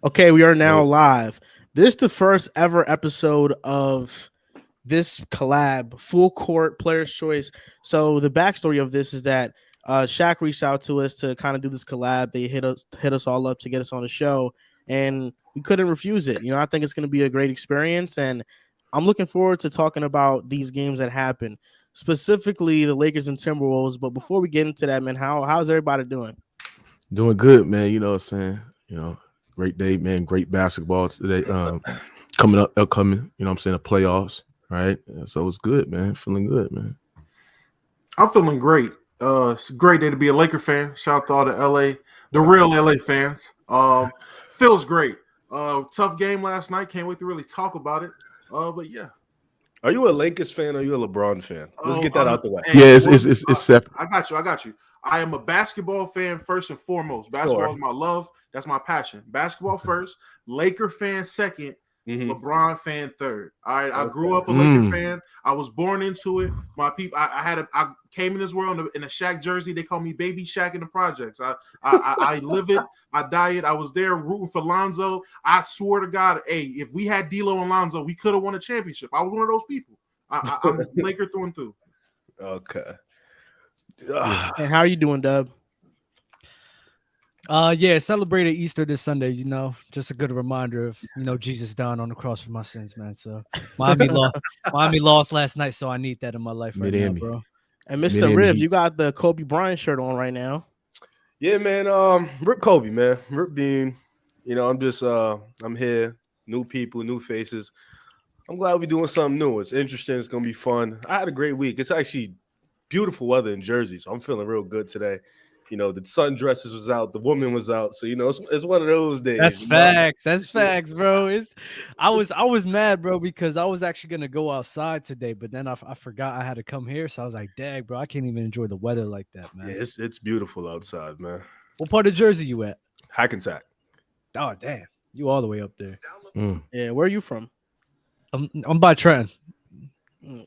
Okay, we are now Yo, live. This is the first ever episode of this collab, full court player's choice. So the backstory of this is that Shaq reached out to us to kind of do this collab. They hit us all up to get us on the show, and we couldn't refuse it. I think it's going to be a great experience, and I'm looking forward to talking about these games that happen, specifically the Lakers and Timberwolves. But before we get into that, man, how's everybody doing? doing good, man. You know what I'm saying? Great day, man. Great basketball today. Coming up, upcoming. You know what I'm saying? The playoffs, right? So it's good, man. Feeling good, man. I'm feeling great. It's a great day to be a Laker fan. Shout out to all the LA, the real LA fans. Feels great. Tough game last night. Can't wait to really talk about it. But yeah. Are you a Lakers fan or are you a LeBron fan? Let's get that out the way. Yeah, it's separate. I got you. I am a basketball fan first and foremost. Basketball is my love. That's my passion. Basketball first. Laker fan second. LeBron fan third. All right. I grew up a Laker fan. I was born into it. My people. I came in this world in a Shaq jersey. They call me Baby Shaq in the projects. I live it. I die it. I was there rooting for Lonzo. I swear to God, hey, if we had D'Lo and Lonzo, we could have won a championship. I was one of those people. I'm Laker through and through. Okay. And how are you doing, Dub? Yeah, celebrated Easter this Sunday, just a good reminder of, Jesus dying on the cross for my sins, man. So Miami lost last night, so I need that in my life right now, bro. And Mr. Riv, you got the Kobe Bryant shirt on right now. Yeah, man. Rip Kobe, man. Rip Bean. I'm just I'm here. New people, new faces. I'm glad we're doing something new. It's interesting. It's gonna be fun. I had a great week. It's actually beautiful weather in Jersey, so I'm feeling real good today. The sundresses was out, the woman was out, so it's one of those days. That's facts. That's facts, bro. I was mad, bro, because I was actually gonna go outside today, but then I forgot I had to come here, so I was like, "Dang, bro, I can't even enjoy the weather like that, man." Yeah, it's beautiful outside, man. What part of Jersey you at? Hackensack. Oh, damn, you all the way up there. Yeah, where are you from? I'm by Trenton.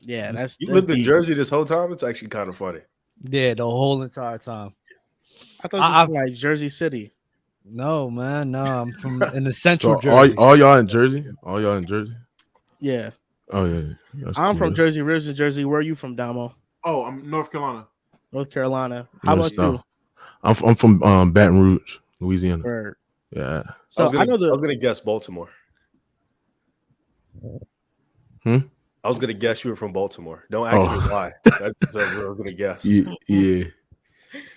Yeah, that's you lived in Jersey this whole time. It's actually kind of funny. Yeah, the whole entire time. I thought you were from like Jersey City. No, man. No, I'm from in the central Jersey. All y'all in Jersey? All y'all in Jersey? Yeah. Oh, yeah. I'm from Jersey, Rivers in Jersey. Where are you from, Damo? Oh, I'm North Carolina. North Carolina. How about you? I'm from Baton Rouge, Louisiana. Word. Yeah. So I was gonna guess Baltimore. I was gonna guess you were from Baltimore. Don't ask me why. That's what I was gonna guess. Yeah.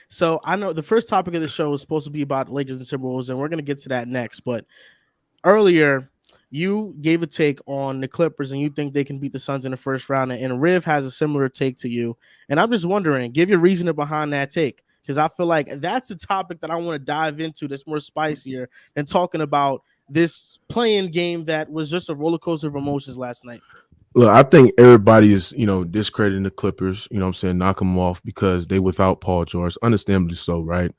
So I know the first topic of the show is supposed to be about Lakers and Timberwolves, and we're gonna get to that next. But earlier, you gave a take on the Clippers, and you think they can beat the Suns in the first round. And Riv has a similar take to you. And I'm just wondering, give your reasoning behind that take, because I feel like that's a topic that I want to dive into that's more spicier than talking about this playing game that was just a roller coaster of emotions last night. Look, I think everybody is, discrediting the Clippers, what I'm saying, knock them off because they without Paul George, understandably so, right?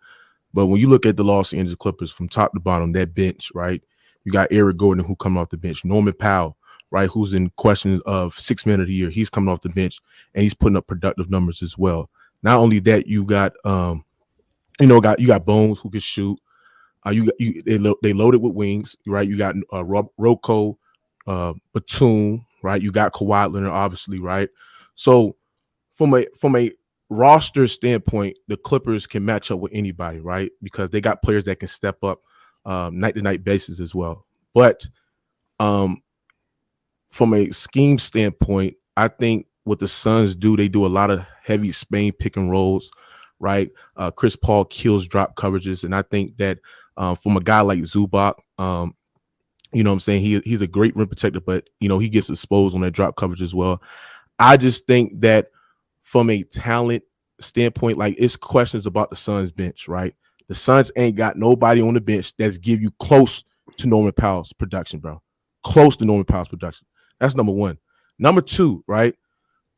But when you look at the Los Angeles Clippers from top to bottom, that bench, right? You got Eric Gordon who coming off the bench, Norman Powell, right, who's in question of 6 man of the year. He's coming off the bench and he's putting up productive numbers as well. Not only that, you got you got Bones who can shoot. They loaded with wings, right? You got Rocco, Batum, right? You got Kawhi Leonard, obviously, right? So from a roster standpoint, the Clippers can match up with anybody, right? Because they got players that can step up night-to-night basis as well. But from a scheme standpoint, I think what the Suns do, they do a lot of heavy Spain pick and rolls, right? Chris Paul kills drop coverages, and I think that from a guy like Zubac, you know what I'm saying? He's a great rim protector, but, he gets exposed on that drop coverage as well. I just think that from a talent standpoint, like, it's questions about the Suns bench, right? The Suns ain't got nobody on the bench that's give you close to Norman Powell's production, bro. Close to Norman Powell's production. That's number one. Number two, right?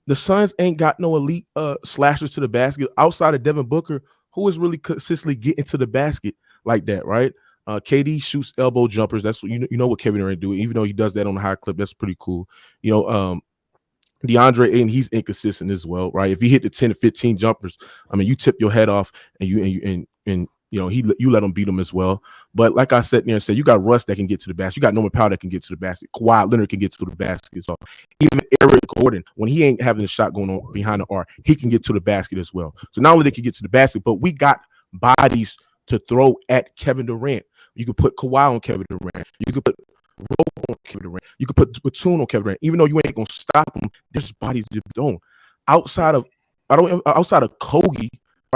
The Suns ain't got no elite slashers to the basket outside of Devin Booker, who is really consistently getting to the basket like that, right? KD shoots elbow jumpers. That's what you know what Kevin Durant do. Even though he does that on a high clip, that's pretty cool. DeAndre Ayton, he's inconsistent as well, right? If he hit the 10 to 15 jumpers, I mean, you tip your head off and You know, you let him beat him as well. But like I said there and said, you got Russ that can get to the basket. You got Norman Powell that can get to the basket. Kawhi Leonard can get to the basket. So even Eric Gordon, when he ain't having a shot going on behind the arc, he can get to the basket as well. So not only they can get to the basket, but we got bodies to throw at Kevin Durant. You could put Kawhi on Kevin Durant. You could put Rope on Kevin Durant. You could put Batum on Kevin Durant. Even though you ain't gonna stop him, there's bodies to do. Outside of Kogi,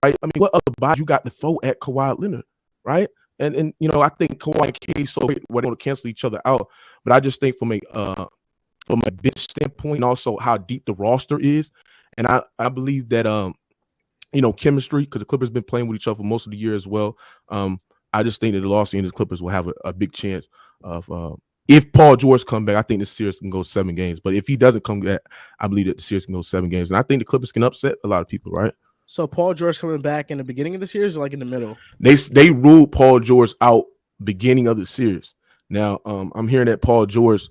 right? I mean, what other bodies you got to throw at Kawhi Leonard, right? And you know, I think Kawhi and KD so great where they want to cancel each other out. But I just think from a bench standpoint, and also how deep the roster is, and I believe that you know, chemistry, because the Clippers been playing with each other for most of the year as well. I just think that the Los Angeles Clippers will have a big chance of if Paul George come back. I think the series can go 7 games. But if he doesn't come back, I believe that the series can go 7 games. And I think the Clippers can upset a lot of people, right? So Paul George coming back in the beginning of the series or like in the middle? They ruled Paul George out beginning of the series. Now, I'm hearing that Paul George,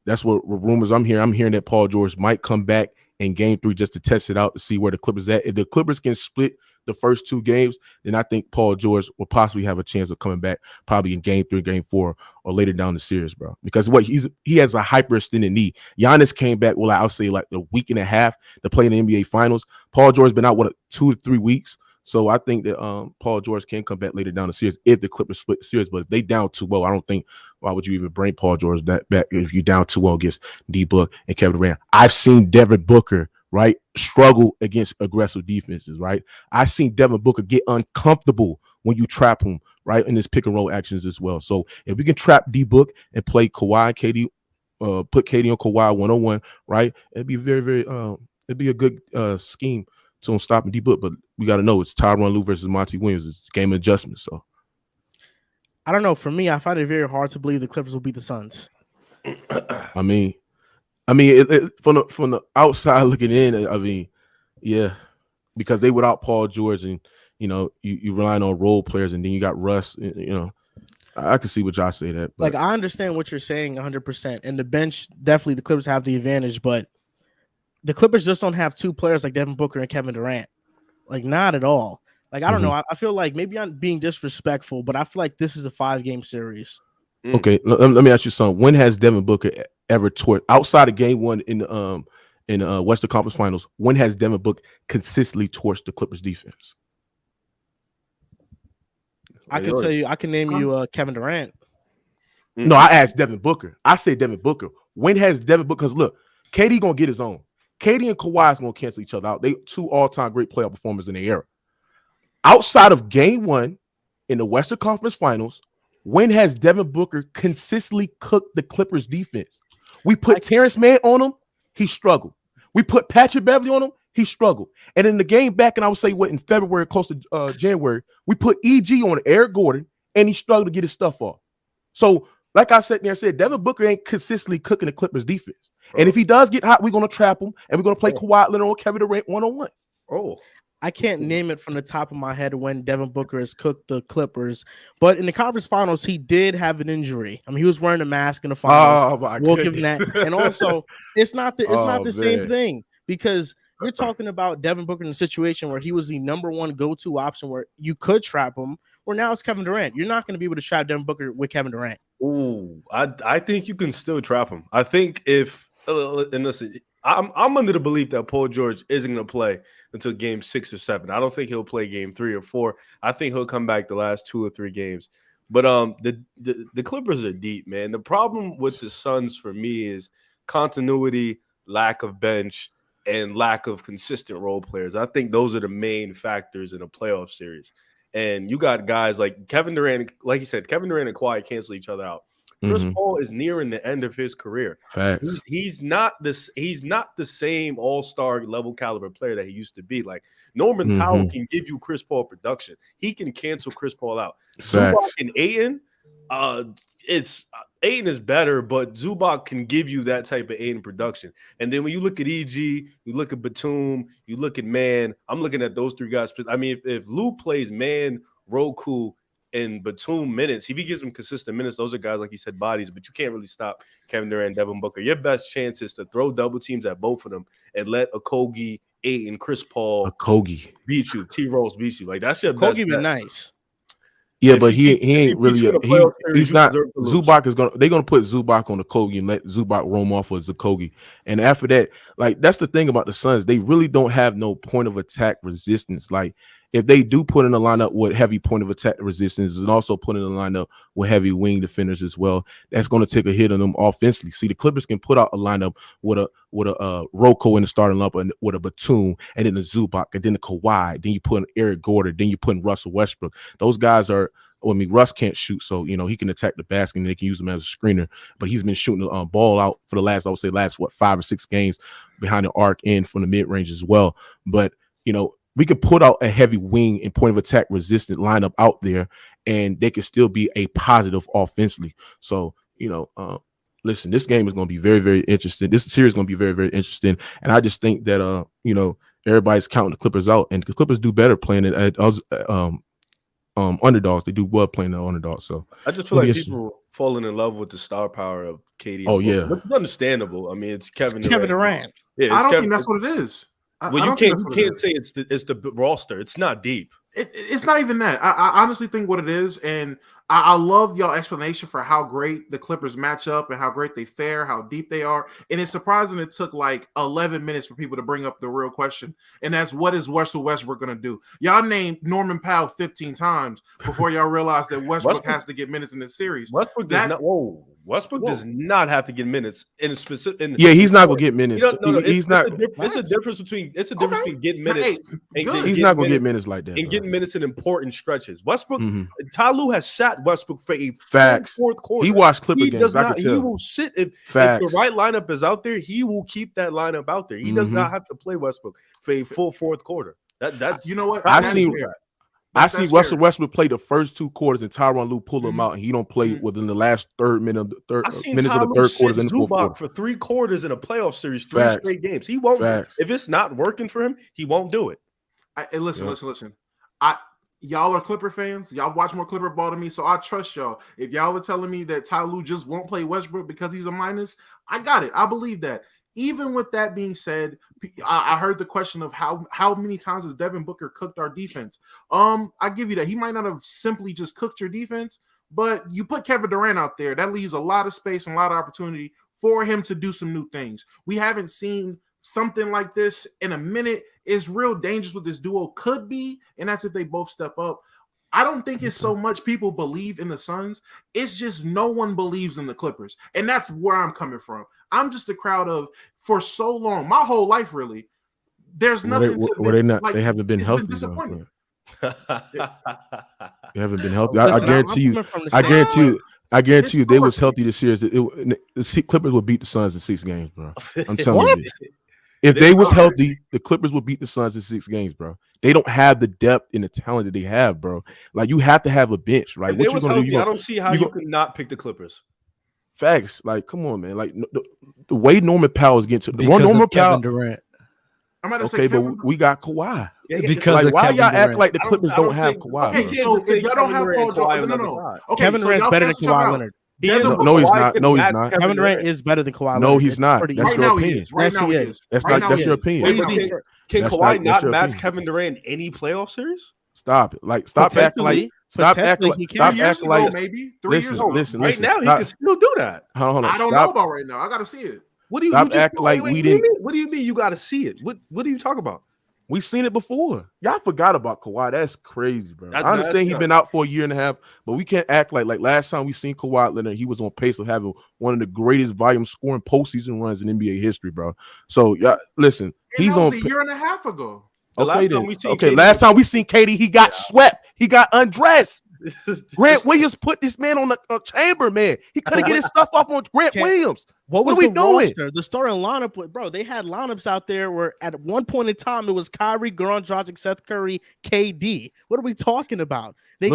that's what rumors I'm hearing. I'm hearing that Paul George might come back in game 3 just to test it out to see where the Clippers at. If the Clippers can split the first 2 games, then I think Paul George will possibly have a chance of coming back probably in game 3, game 4, or later down the series, bro. Because he has a hyperextended knee. Giannis came back, well, I'll say like a week and a half to play in the NBA Finals. Paul George been out 2 to 3 weeks. So I think that Paul George can come back later down the series if the Clippers split the series. But if they down 2-0, I don't think why would you even bring Paul George back if you're down 2-0 against D-Book and Kevin Durant. I've seen Devin Booker, right, struggle against aggressive defenses, right? I've seen Devin Booker get uncomfortable when you trap him, right, in his pick and roll actions as well. So if we can trap D-Book and play Kawhi and KD, put KD on Kawhi 1-on-1, right, it'd be very, very it'd be a good scheme to stop and D-Book. But we got to know it's Tyronn Lue versus Monty Williams. It's game adjustment. So I don't know. For me, I find it very hard to believe the Clippers will beat the Suns. I mean, from the outside looking in, I mean, yeah, because they without Paul George, and you know, you relying on role players, and then you got Russ. You know, I can see what y'all say that. But. Like I understand what you're saying 100%, and the bench definitely the Clippers have the advantage, but the Clippers just don't have 2 players like Devin Booker and Kevin Durant. Like not at all. Like I don't know. I feel like maybe I'm being disrespectful, but I feel like this is a 5-game series. Okay, let me ask you something. When has Devin Booker ever torched outside of game 1 in Western Conference Finals? When has Devin Booker consistently torched the Clippers defense? I can tell you. I can name you Kevin Durant. No, I asked Devin Booker. I say Devin Booker. When has Devin Booker? Because look, KD gonna get his own. KD and Kawhi is gonna cancel each other out. They 2 all-time great playoff performers in their era. Outside of game 1 in the Western Conference Finals, when has Devin Booker consistently cooked the Clippers defense? We put Terrence Mann on him, he struggled. We put Patrick Beverly on him, he struggled. And in the game back, and I would say in February, close to January, we put EG on Eric Gordon, and he struggled to get his stuff off. So, like I said, Devin Booker ain't consistently cooking the Clippers defense. And if he does get hot, we're going to trap him, and we're going to play Kawhi Leonard or Kevin Durant 1-on-1. Oh, I can't name it from the top of my head when Devin Booker has cooked the Clippers, but in the conference finals, he did have an injury. I mean, he was wearing a mask in the finals. We'll give him that. And also, it's not the same thing, because you're talking about Devin Booker in a situation where he was the number 1 go-to option where you could trap him, where now it's Kevin Durant. You're not going to be able to trap Devin Booker with Kevin Durant. Ooh, I think you can still trap him. I think if and listen, I'm under the belief that Paul George isn't going to play until game 6 or 7. I don't think he'll play game 3 or 4. I think he'll come back the last 2 or 3 games. But the Clippers are deep, man. The problem with the Suns for me is continuity, lack of bench, and lack of consistent role players. I think those are the main factors in a playoff series. And you got guys like Kevin Durant, like you said, Kevin Durant and Kawhi cancel each other out. Chris Paul is nearing the end of his career. He's not the same all-star level caliber player that he used to be. Like Norman Powell can give you Chris Paul production. He can cancel Chris Paul out. Zubac and Ayton, Ayton is better, but Zubac can give you that type of Ayton production. And then when you look at EG, you look at Batum, you look at Mann. I'm looking at those 3 guys. I mean, if Lue plays Mann, Roku, and Batum minutes, if he gives them consistent minutes, those are guys, like you said, bodies, but you can't really stop Kevin Durant and Devin Booker. Your best chance is to throw double teams at both of them and let Okogie, Ayton, Chris Paul beat you, T-Rose beat you. Like, that's your best. Okogie be nice. Yeah, but he ain't really he's not Zubac they're gonna put Zubac on the Kogi and let Zubac roam off of Zakogi. And after that, like that's the thing about the Suns, they really don't have no point of attack resistance. Like if they do put in a lineup with heavy point of attack resistance and also put in a lineup with heavy wing defenders as well, that's going to take a hit on them offensively. See, the Clippers can put out a lineup with a Rocco in the starting lineup and with a Batum and then a Zubac and then a Kawhi. Then you put in Eric Gordon. Then you put in Russell Westbrook. Those guys are. Well, I mean, Russ can't shoot, so he can attack the basket and they can use him as a screener. But he's been shooting the ball out for the last 5 or 6 games behind the arc and from the mid range as well. But we could put out a heavy wing and point of attack resistant lineup out there, and they could still be a positive offensively. So listen, this game is going to be very, very interesting. This series is going to be very, very interesting, and I just think that everybody's counting the Clippers out, and the Clippers do better playing it at underdogs. They do well playing the underdogs. So I just feel like people falling in love with the star power of KD. Oh yeah, which is understandable. I mean, it's Kevin Durant. Yeah, I don't think that's what it is. You can't say it's the roster. It's not deep. It's not even that. I honestly think what it is, and I love y'all explanation for how great the Clippers match up and how great they fare, how deep they are. And it's surprising it took like 11 minutes for people to bring up the real question, and that's what is Russell Westbrook going to do? Y'all named Norman Powell 15 times before y'all realized that Westbrook has to get minutes in this series. Westbrook does not have to get minutes in a specific. He's not going to get minutes. He's not. It's a difference between getting minutes. He's not going to get minutes like that. And getting minutes in important stretches. Westbrook, Ty Lue has sat Westbrook for a fourth quarter. He watched Clipper games. He will sit if the right lineup is out there. He will keep that lineup out there. He does not have to play Westbrook for a full fourth quarter. That's what I see Russell Westbrook play the first 2 quarters and Tyronn Lue pull him out, and he don't play within the last minutes of the third quarter. In the fourth quarter for 3 quarters in a playoff series, 3 straight games. He won't. If it's not working for him, he won't do it. Listen. Y'all are Clipper fans. Y'all watch more Clipper ball than me, so I trust y'all. If y'all are telling me that Ty Lue just won't play Westbrook because he's a minus, I got it. I believe that. Even with that being said, I heard the question of how many times has Devin Booker cooked our defense. I give you that. He might not have simply just cooked your defense, but you put Kevin Durant out there. That leaves a lot of space and a lot of opportunity for him to do some new things. We haven't seen something like this in a minute. It's real dangerous what this duo could be, and that's if they both step up. I don't think it's so much people believe in the Suns. It's just no one believes in the Clippers, and that's where I'm coming from. I'm just a crowd of, for so long, my whole life really, there's nothing they haven't been healthy. They haven't been healthy. I guarantee you they was healthy this year. The Clippers would beat the Suns in 6 games, bro. I'm telling you. If they was healthy, the Clippers would beat the Suns in 6 games, bro. They don't have the depth and the talent that they have, bro. Like, you have to have a bench, right? What you gonna do? I don't see how you could not pick the Clippers. Facts. Like, come on, man. Like, the way Norman Powell is getting to the one Norman Powell. Durant. But we got Kawhi. Because like, why y'all act like the Clippers don't have Kawhi? Okay, so if y'all don't have Paul George, no. Okay, Kevin Durant's better than Kawhi Leonard. No, he's not. No, he's not. Kevin Durant is better than Kawhi Leonard. No, he's not. That's your opinion. That's your opinion. Can Kawhi not match Kevin Durant in any playoff series? Stop it. Like, stop acting like. Maybe 3 years ago. Listen. Right now, he can still do that. Hold on. I don't know about right now. I got to see it. What do you acting like we didn't? What do you mean you got to see it? What are you talking about? We seen it before. Y'all forgot about Kawhi. That's crazy, bro. I understand he's been out for a year and a half, but we can't act like last time we seen Kawhi Leonard, he was on pace of having one of the greatest volume scoring postseason runs in NBA history, bro. So y'all listen, he's on a year and a half ago. Last time we seen KD, he got swept. He got undressed. Grant Williams put this man on the chamber, man. He couldn't get his stuff off on Grant Williams. What was we doing? The starting lineup, bro, they had lineups out there where at one point in time it was Kyrie, Goran Dragic, Seth Curry, KD. What are we talking about? They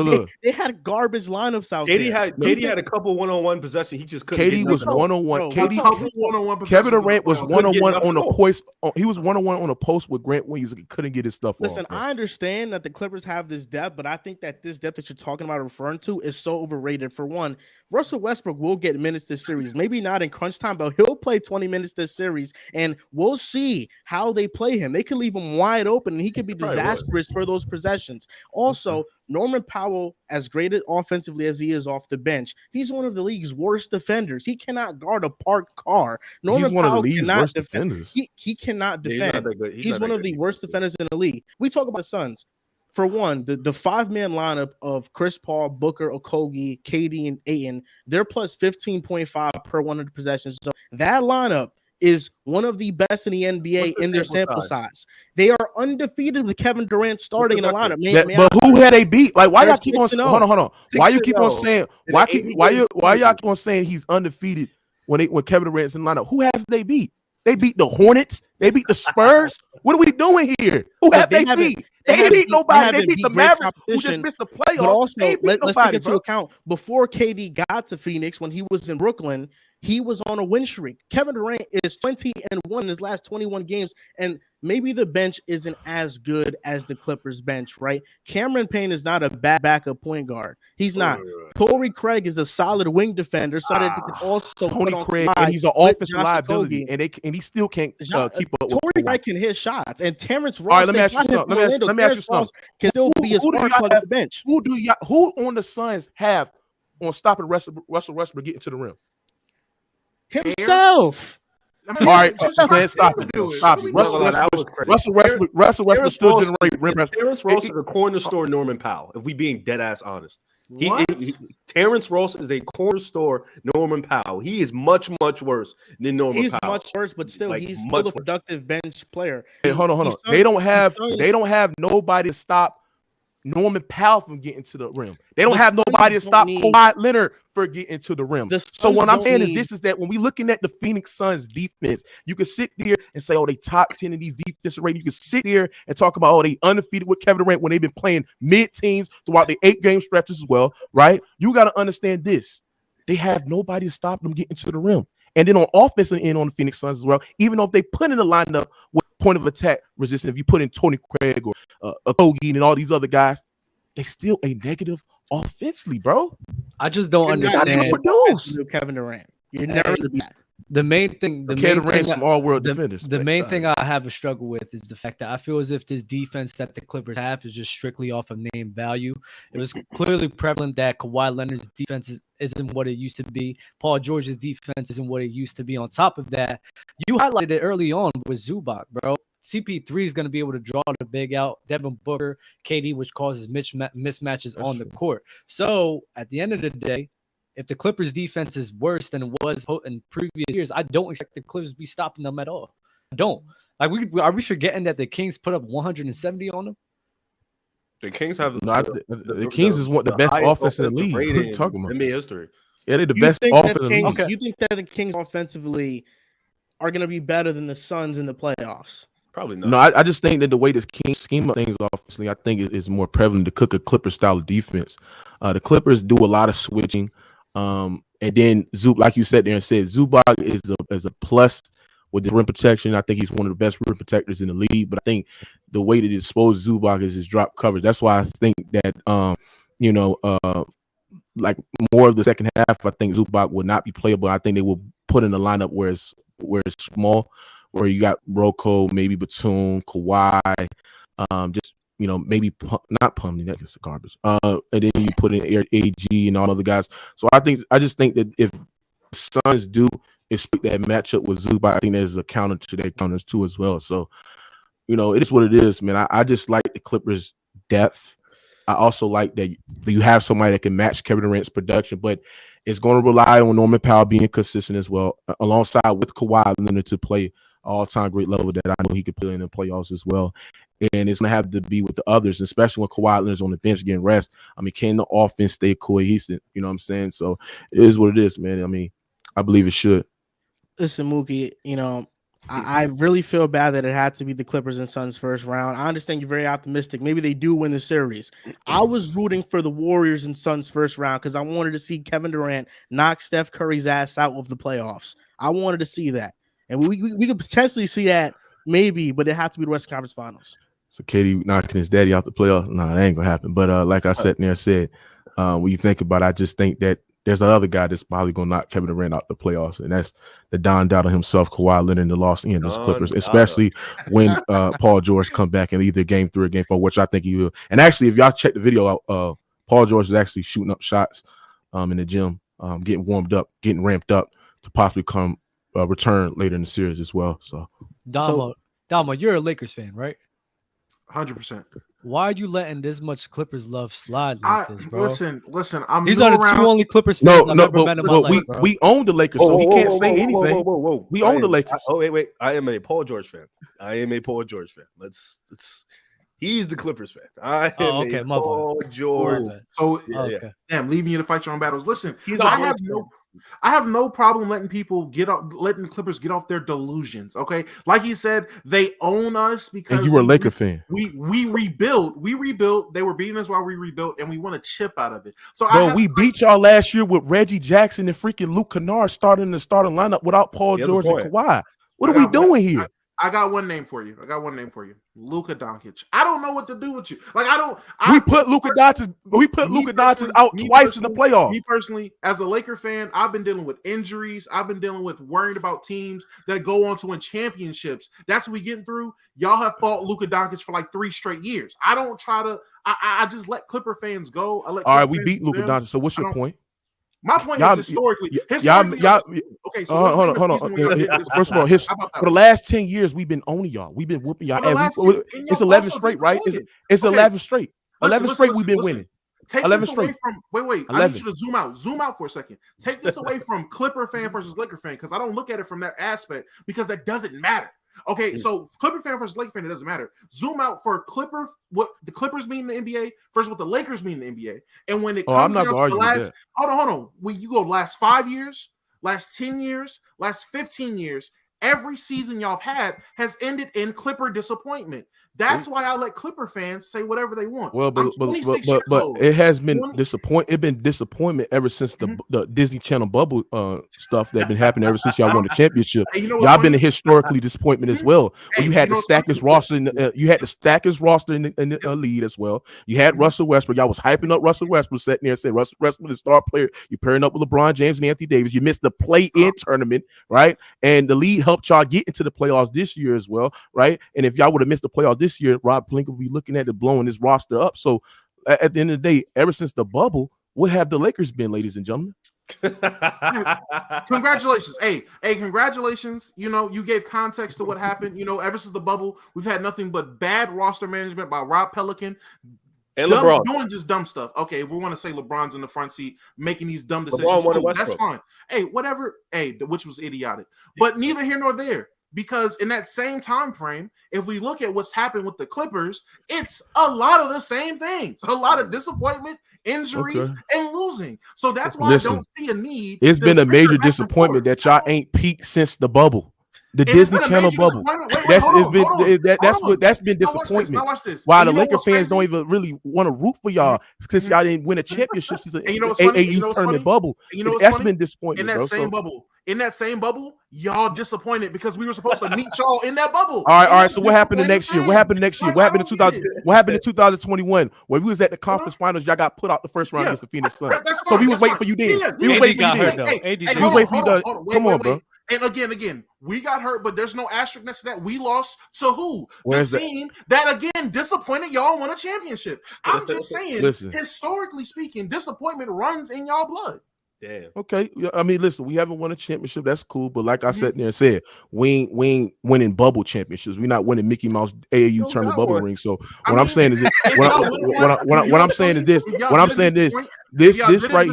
had garbage lineups out there. KD had a couple one-on-one possessions. He just couldn't. KD was one-on-one. Kevin Durant was one-on-one on a post. He was one-on-one on a post with Grant Williams. He couldn't get his stuff off. Listen, I understand that the Clippers have this depth, but I think that this depth that you're talking about, referring to, is so overrated. For one, Russell Westbrook will get minutes this series. Maybe not in crunch time, but he'll play 20 minutes this series, and we'll see how they play him. They could leave him wide open, and he could be disastrous for those possessions. Also, Norman Powell, as great offensively as he is off the bench, he's one of the league's worst defenders. He cannot guard a parked car. Norman He's one Powell of the league's cannot worst defend. defenders. He cannot Yeah, defend. He's one of the worst defenders in the league. We talk about the Suns. For one, the five-man lineup of Chris Paul, Booker, Okogie, KD, and Ayton, they're plus 15.5 per 100 possessions. So that lineup is one of the best in the NBA in their sample size. They are undefeated with Kevin Durant starting in the lineup. But who had they beat? Like, why y'all keep on hold on? Why you keep on saying why y'all keep on saying he's undefeated when Kevin Durant's in the lineup? Who have they beat? They beat the Hornets. They beat the Spurs. What are we doing here? Who have they beat? They beat nobody. They beat the Mavericks, who just missed the playoffs. But also, let's take into account, before KD got to Phoenix, when he was in Brooklyn, he was on a win streak. Kevin Durant is 20-1 in his last 21 games, and maybe the bench isn't as good as the Clippers bench, right? Cameron Payne is not a bad backup point guard. He's not. Torrey Craig is a solid wing defender, so that they can also Tony Craig, and he's an offensive liability, and he still can't keep up with Torrey Craig can hit shots, and Terrence Ross. All right, let me ask you something. Let me ask you something. Can still be a spark plug on the bench. Who on the Suns have on stopping Russell Westbrook getting to the rim? Himself. All right, man, stop it. Russell Westbrook still generate rim. Terrence Ross is a cornerstone Norman Powell, if we being dead ass honest. Terrence Ross is a corner store Norman Powell. He is much worse than Norman Powell. He's much worse, but still, he's still a productive bench player. Hey, hold on. They don't have nobody to stop Norman Powell from getting to the rim. They don't have nobody to stop Kawhi Leonard for getting to the rim. So what I'm saying is that when we're looking at the Phoenix Suns defense, you can sit there and say, oh, they top 10 in these defensive ratings. You can sit there and talk about, oh, they undefeated with Kevin Durant when they've been playing mid-teams throughout the 8-game stretches as well, right? You got to understand this. They have nobody to stop them getting to the rim. And then on offensive end on the Phoenix Suns as well, even though if they put in a lineup with point of attack resistance, if you put in Tony Craig or Okogie and all these other guys, they still a negative offensively, bro. I just don't understand. Kevin Durant. You're never the main thing. The main thing I have a struggle with is the fact that I feel as if this defense that the Clippers have is just strictly off of name value. It was clearly prevalent that Kawhi Leonard's defense isn't what it used to be. Paul George's defense isn't what it used to be. On top of that, you highlighted it early on with Zubac, bro. CP3 is going to be able to draw the big out. Devin Booker, KD, which causes mismatches on the court. So at the end of the day, if the Clippers defense is worse than it was in previous years, I don't expect the Clippers to be stopping them at all. I don't. Like, are we forgetting that the Kings put up 170 on them? The Kings have the Kings is one of the best offense in the league. What are you talking about? NBA history. Yeah, they're the best offense in the league. Okay. You think that the Kings offensively are going to be better than the Suns in the playoffs? Probably not. No, I just think that the way the Kings scheme up things offensively, I think it is more prevalent to cook a Clippers style of defense. The Clippers do a lot of switching. And then like you said there and said, Zubac is a plus with the rim protection. I think he's one of the best rim protectors in the league. But I think the way to dispose Zubac is his drop coverage. That's why I think that like more of the second half, I think Zubac would not be playable. I think they will put in a lineup where it's small, where you got Rocco, maybe Batum, Kawhi, just maybe not Plumlee, that gets the garbage. And then you put in AG and all other guys. So I just think that if the Suns do expect that matchup with Zubac, I think there's a counter to their counters too as well. So it is what it is, man. I just like the Clippers' depth. I also like that you have somebody that can match Kevin Durant's production, but it's going to rely on Norman Powell being consistent as well, alongside with Kawhi Leonard to play all-time great level that I know he could play in the playoffs as well. And it's going to have to be with the others, especially when Kawhi Leonard's on the bench getting rest. I mean, can the offense stay cohesive? You know what I'm saying? So it is what it is, man. I mean, I believe it should. Listen, Mookie, I really feel bad that it had to be the Clippers and Suns first round. I understand you're very optimistic. Maybe they do win the series. I was rooting for the Warriors and Suns first round because I wanted to see Kevin Durant knock Steph Curry's ass out of the playoffs. I wanted to see that. And we could potentially see that maybe, but it had to be the Western Conference Finals. So KD knocking his daddy out the playoffs? No, that ain't going to happen. But like I said there said, when you think about it, I just think that there's another guy that's probably going to knock Kevin Durant out the playoffs, and that's the Don Dada himself, Kawhi Leonard, and the Los Angeles Clippers, especially when Paul George come back in either game 3 or game 4, which I think he will. And actually, if y'all check the video out, Paul George is actually shooting up shots in the gym, getting warmed up, getting ramped up to possibly come return later in the series as well. So, Damo, you're a Lakers fan, right? 100%. Why are you letting this much Clippers love slide like this, bro? Listen. These are the two only Clippers fans I've ever met in my life, bro. We own the Lakers, so he can't say anything. We own the Lakers. Wait. I am a Paul George fan. He's the Clippers fan. Paul George. So, damn, leaving you to fight your own battles. Listen, I have no problem letting the Clippers get off their delusions. Okay, like you said, they own us because and you were a Laker fan. We rebuilt. They were beating us while we rebuilt, and we want a chip out of it. So, we beat y'all last year with Reggie Jackson and freaking Luke Kennard starting the starting lineup without Paul George and Kawhi. What are we doing here? I got one name for you. Luka Doncic. I don't know what to do with you. We put Luka Doncic out twice in the playoffs. Me personally, as a Laker fan, I've been dealing with injuries. I've been dealing with worrying about teams that go on to win championships. That's what we getting through. Y'all have fought Luka Doncic for like 3 straight years. I don't try to. I just let Clipper fans go. All right, we beat Luka Doncic. So what's your point? My point is historically. Okay, so hold on. First of all, for the last 10 years, we've been owning y'all. We've been whooping y'all. It's 11 straight, right? It's 11 straight. 11 straight we've been winning. Take this away from wait. 11. I need you to zoom out for a second. Take this away from Clipper fan versus Laker fan, because I don't look at it from that aspect, because that doesn't matter. Okay, so Clipper fan versus Laker fan, it doesn't matter. Zoom out for what the Clippers mean in the NBA versus what the Lakers mean in the NBA. And when it comes down to the last, hold on. When you go last 5 years, last 10 years, last 15 years, every season y'all have had has ended in Clipper disappointment. That's why I let Clipper fans say whatever they want. Well, but it has been disappointment ever since the Disney Channel bubble stuff that's been happening ever since y'all won the championship. Y'all been a historically disappointment as well. You had the stackest roster in the league as well. You had Russell Westbrook. Y'all was hyping up Russell Westbrook, sitting there and saying Russell Westbrook is a star player. You pairing up with LeBron James and Anthony Davis. You missed the play-in tournament, right? And the league helped y'all get into the playoffs this year as well, right? And if y'all would have missed the playoffs this year, Rob Pelinka would be looking at it, blowing his roster up. So at the end of the day, ever since the bubble, what have the Lakers been, ladies and gentlemen? Congratulations. Hey, congratulations. You gave context to what happened. Ever since the bubble, we've had nothing but bad roster management by Rob Pelican. And LeBron doing just dumb stuff. Okay, if we want to say LeBron's in the front seat making these dumb decisions, that's fine. Hey, whatever. Hey, which was idiotic. But neither here nor there. Because in that same time frame, if we look at what's happened with the Clippers, it's a lot of the same things. A lot of disappointment, injuries, and losing. So that's why I don't see a need. It's been a major disappointment that y'all ain't peaked since the bubble. The Disney Channel bubble. That's been disappointment. Why the Laker fans don't even really want to root for y'all because y'all didn't win a championship since the AAU tournament bubble. That's been disappointing. In that same bubble, y'all disappointed because we were supposed to meet y'all in that bubble. All right. So what happened the next year? What happened in 2021 when we was at the conference finals? Y'all got put out the first round against the Phoenix Suns. So we was waiting for you then. We was waiting for you then. We was waiting for you to come on, bro. And again, we got hurt, but there's no asterisk next to that. We lost to who? The team that again disappointed y'all won a championship. I'm just saying, historically speaking, disappointment runs in y'all blood. Damn. Okay. I mean, listen, we haven't won a championship. That's cool. But like I sat there and said, we ain't winning bubble championships. We're not winning Mickey Mouse AAU tournament bubble ring. So what I'm saying is this. What I'm saying is this. What I'm saying is this right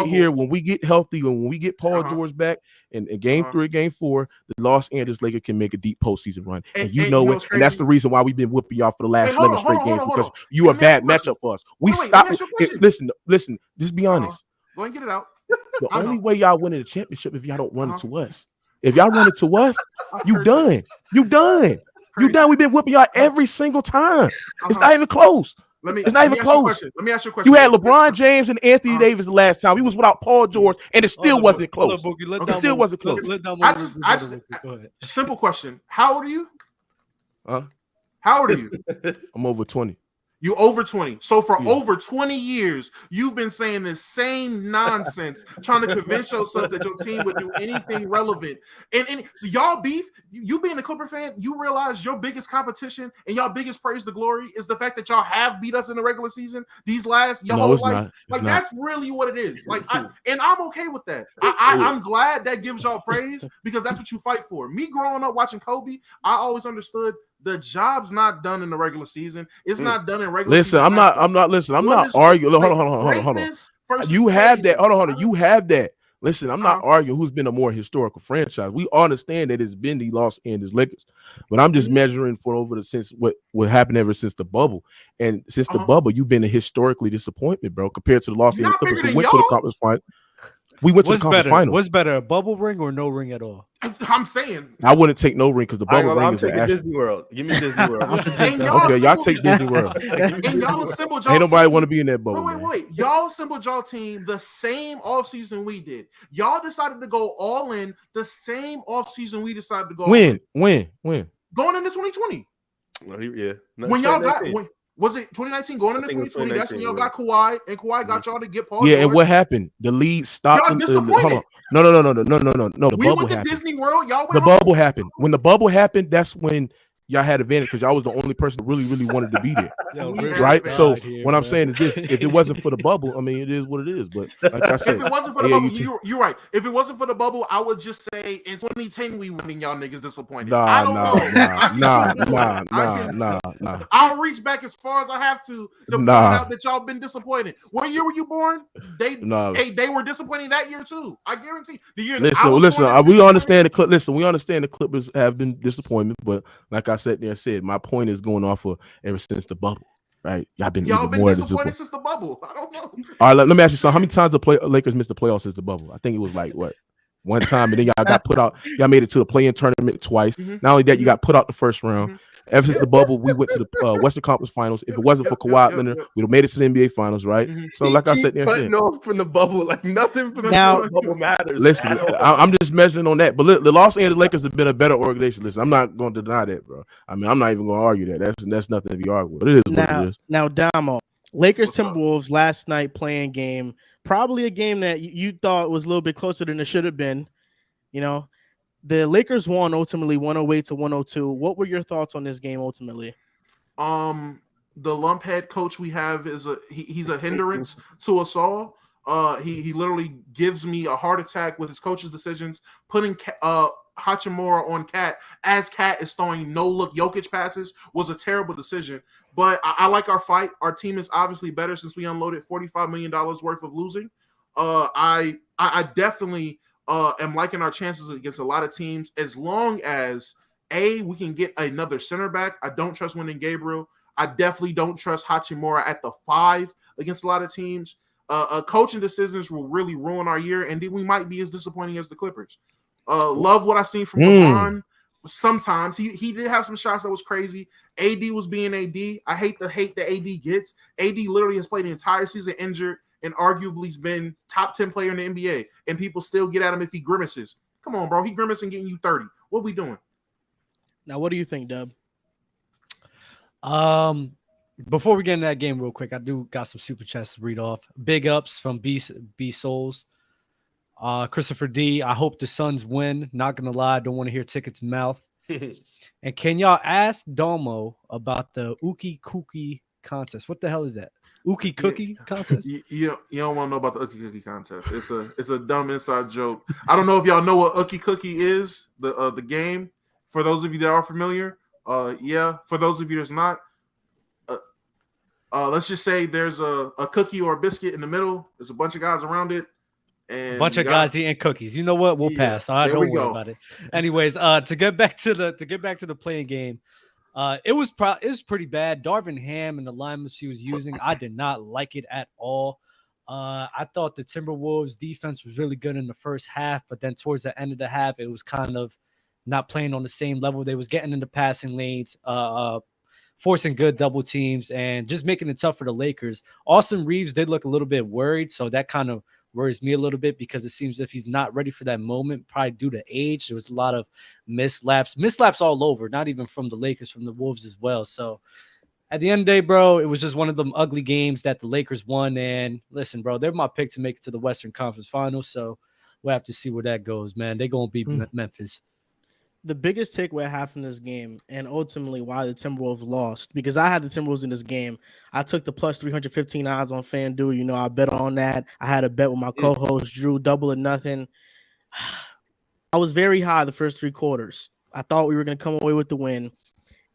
here. When we get healthy, when we get Paul George back in game 3, game 4, the Los Angeles Lakers can make a deep postseason run. And you know it. And that's the reason why we've been whipping y'all for the last 11 straight games because you a bad matchup for us. We stopped. Listen. Just be honest. Go and get it out. The only way y'all winning the championship if y'all don't run it to us. If y'all run it to us, you done. We've been whipping y'all every single time. It's not even close. It's not even close. Let me ask you a question. You had LeBron James and Anthony Davis the last time. We was without Paul George, and it still wasn't close. It still wasn't close. I just simple question. How old are you? Huh? How old are you? I'm over 20. You over 20. So for over 20 years, you've been saying this same nonsense, trying to convince yourself that your team would do anything relevant. And so y'all beef, you being a Clipper fan, you realize your biggest competition and y'all biggest praise to glory is the fact that y'all have beat us in the regular season these last your whole life. Like that's really what it is. Like, and I'm okay with that. I'm glad that gives y'all praise because that's what you fight for. Me growing up watching Kobe, I always understood the job's not done in the regular season. It's not done in regular season. I'm not arguing. Hold on. You have that. Hold on. You have that. Listen, I'm not arguing who's been a more historical franchise. We understand that it's been the Los Angeles Lakers, but I'm just measuring since what happened ever since the bubble. And since the bubble, you've been a historically disappointment, bro, compared to the Los Angeles Clippers who went to the conference final. We went to the conference final. What's better, a bubble ring or no ring at all? I'm saying I wouldn't take no ring because the bubble ring is Disney World. Give me Disney World. Okay, y'all take Disney World. And y'all assembled y'all Ain't nobody team. Want to be in that bubble. Wait. Y'all assembled y'all team the same offseason we did. Y'all decided to go all in the same offseason we decided to go. When? Going into 2020. When y'all got was it 2019 going into 2020? That's when y'all got Kawhi, and Kawhi got y'all to get Paul. Yeah, George. And what happened? The league stopped. Y'all disappointed. Hold on. No. The we bubble went to happened. Disney World. Y'all went the bubble happened. When the bubble happened, that's when y'all had advantage because y'all was the only person that really wanted to be there. Right? So what I'm saying is this: if it wasn't for the bubble, I mean, it is what it is. But like I said, if it wasn't for the bubble, you're right. If it wasn't for the bubble, I would just say in 2010 we winning, y'all niggas disappointed. I don't know. Nah. I'll reach back as far as I have to point out that y'all been disappointed. What year were you born? They were disappointing that year too. I guarantee. The year we understand the Clippers have been disappointment, but like I sat there and said, my point is going off of ever since the bubble, right? Y'all been disappointed since the bubble. I don't know. All right, let me ask you something. How many times the Lakers missed the playoffs since the bubble? I think it was like one time, and then y'all got put out. Y'all made it to the play-in tournament twice. Not only that, you got put out the first round. Ever since the bubble, we went to the Western Conference Finals. If it wasn't for Kawhi Leonard, we'd have made it to the NBA Finals, right? So, like I said, off from the bubble, like nothing from the bubble matters. Listen, I'm just measuring on that. But look, the Los Angeles Lakers have been a better organization. Listen, I'm not going to deny that, bro. I mean, I'm not even going to argue that. That's nothing to be argued with. But it is what it is. Now, Damo, Lakers Timberwolves last night playing game, probably a game that you thought was a little bit closer than it should have been. You know, the Lakers won ultimately 108-102. What were your thoughts on this game ultimately? The lumphead coach we have is he's a hindrance to us all. He literally gives me a heart attack with his coach's decisions, putting Hachimura on Cat as Cat is throwing no-look Jokic passes was a terrible decision. But I like our fight. Our team is obviously better since we unloaded $45 million worth of losing. I definitely am liking our chances against a lot of teams as long as we can get another center back. I don't trust Wendy Gabriel. I definitely don't trust Hachimura at the 5 against a lot of teams. Coaching decisions will really ruin our year, and then we might be as disappointing as the Clippers. Love what I seen from LeBron. Sometimes he did have some shots that was crazy. AD was being AD. I hate the hate that AD gets. AD literally has played the entire season injured and arguably has been top 10 player in the NBA, and people still get at him if he grimaces. Come on, bro. He grimacing getting you 30. What we doing? Now, what do you think, Dub? Before we get into that game real quick, I do got some super chats to read off. Big ups from B Souls. Christopher D, I hope the Suns win. Not gonna lie, I don't want to hear Ticket's mouth. And can y'all ask Domo about the Ookie Cookie contest? What the hell is that? Ookie Cookie contest? You don't want to know about the Ookie Cookie contest. It's a dumb inside joke. I don't know if y'all know what Ookie Cookie is, the game. For those of you that are familiar, for those of you that's not, let's just say there's a cookie or a biscuit in the middle. There's a bunch of guys around it. And a bunch of guys eating cookies. You know what? We'll pass. All right, don't worry about it. Anyways, to get back to the playing game, it was pretty bad. Darvin Ham and the linemen she was using, I did not like it at all. I thought the Timberwolves defense was really good in the first half, but then towards the end of the half, it was kind of not playing on the same level. They was getting into passing lanes, forcing good double teams, and just making it tough for the Lakers. Austin Reeves did look a little bit worried, so that kind of worries me a little bit because it seems as if he's not ready for that moment, probably due to age. There was a lot of mislaps all over, not even from the Lakers, from the Wolves as well. So at the end of the day, bro, it was just one of them ugly games that the Lakers won. And listen, bro, they're my pick to make it to the Western Conference Finals. So we'll have to see where that goes, man. They're going to beat Memphis. The biggest takeaway I have from this game, and ultimately why the Timberwolves lost, because I had the Timberwolves in this game. I took the plus 315 odds on FanDuel. You know, I bet on that. I had a bet with my co-host, Drew, double or nothing. I was very high the first 3 quarters. I thought we were going to come away with the win.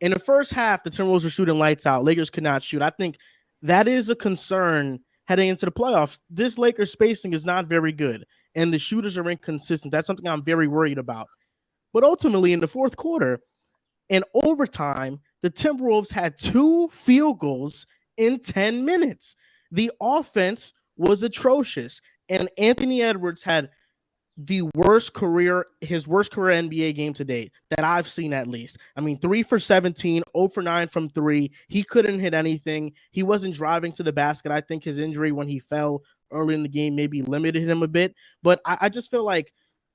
In the first half, the Timberwolves were shooting lights out. Lakers could not shoot. I think that is a concern heading into the playoffs. This Lakers spacing is not very good, and the shooters are inconsistent. That's something I'm very worried about. But ultimately, in the fourth quarter, in overtime, the Timberwolves had 2 field goals in 10 minutes. The offense was atrocious, and Anthony Edwards had his worst career NBA game to date that I've seen, at least. I mean, 3 for 17, 0 for 9 from 3. He couldn't hit anything. He wasn't driving to the basket. I think his injury when he fell early in the game maybe limited him a bit. But I just feel like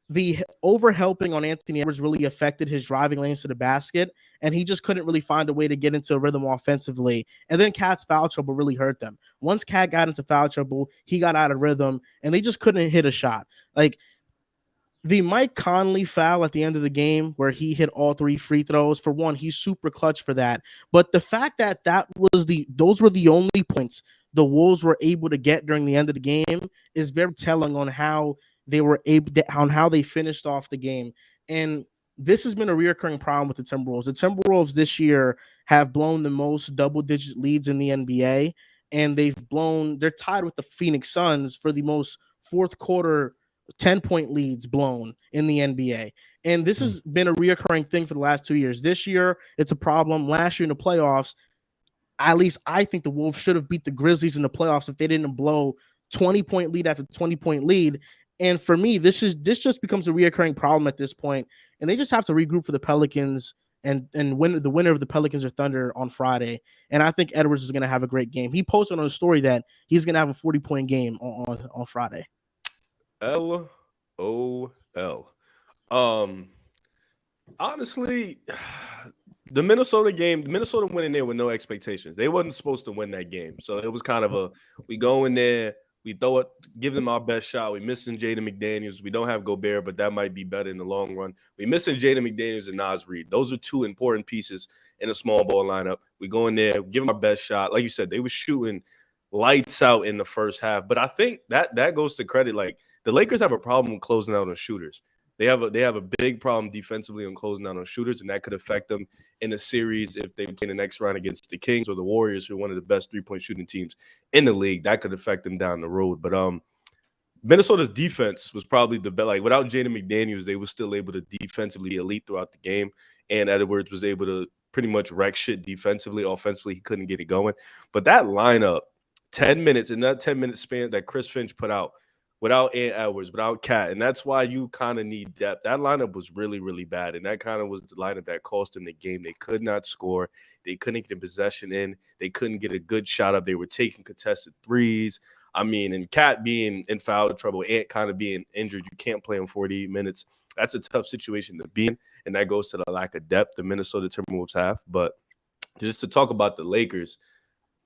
the overhelping on Anthony Edwards really affected his driving lanes to the basket, and he just couldn't really find a way to get into a rhythm offensively. And then Cat's foul trouble really hurt them. Once Cat got into foul trouble, he got out of rhythm, and they just couldn't hit a shot. Like the Mike Conley foul at the end of the game where he hit all 3 free throws, for one, he's super clutch for that. But the fact that those were the only points the Wolves were able to get during the end of the game is very telling on how they were able to, on how they finished off the game. And this has been a reoccurring problem with the Timberwolves. The Timberwolves this year have blown the most double-digit leads in the NBA, and they're tied with the Phoenix Suns for the most fourth quarter 10-point leads blown in the NBA. And this has been a reoccurring thing for the last 2 years. This year, it's a problem. Last year in the playoffs, at least I think the Wolves should have beat the Grizzlies in the playoffs if they didn't blow 20-point lead after 20-point lead. And for me, this just becomes a reoccurring problem at this point, and they just have to regroup for the Pelicans and win the winner of the Pelicans or Thunder on Friday. And I think Edwards is going to have a great game. He posted on a story that he's going to have a 40-point game on Friday. LOL. Honestly, the Minnesota went in there with no expectations. They wasn't supposed to win that game, so it was kind of we go in there. We throw it, give them our best shot. We missing Jaden McDaniels. We don't have Gobert, but that might be better in the long run. We missing Jaden McDaniels and Naz Reid. Those are 2 important pieces in a small ball lineup. We go in there, give them our best shot. Like you said, they were shooting lights out in the first half. But I think that goes to credit. Like the Lakers have a problem closing out on shooters. They have a big problem defensively on closing out on shooters, and that could affect them in a series if they play the next round against the Kings or the Warriors, who are one of the best 3-point shooting teams in the league. That could affect them down the road. But Minnesota's defense was probably the best. Like without Jaden McDaniels, they were still able to defensively be elite throughout the game, and Edwards was able to pretty much wreck shit defensively. Offensively, he couldn't get it going. But that lineup, 10 minutes in that 10-minute span that Chris Finch put out, without Ant Edwards, without Cat. And that's why you kind of need depth. That lineup was really, really bad. And that kind of was the lineup that cost them the game. They could not score. They couldn't get a possession in. They couldn't get a good shot up. They were taking contested threes. I mean, and Cat being in foul trouble, Ant kind of being injured. You can't play him 48 minutes. That's a tough situation to be in. And that goes to the lack of depth the Minnesota Timberwolves have. But just to talk about the Lakers,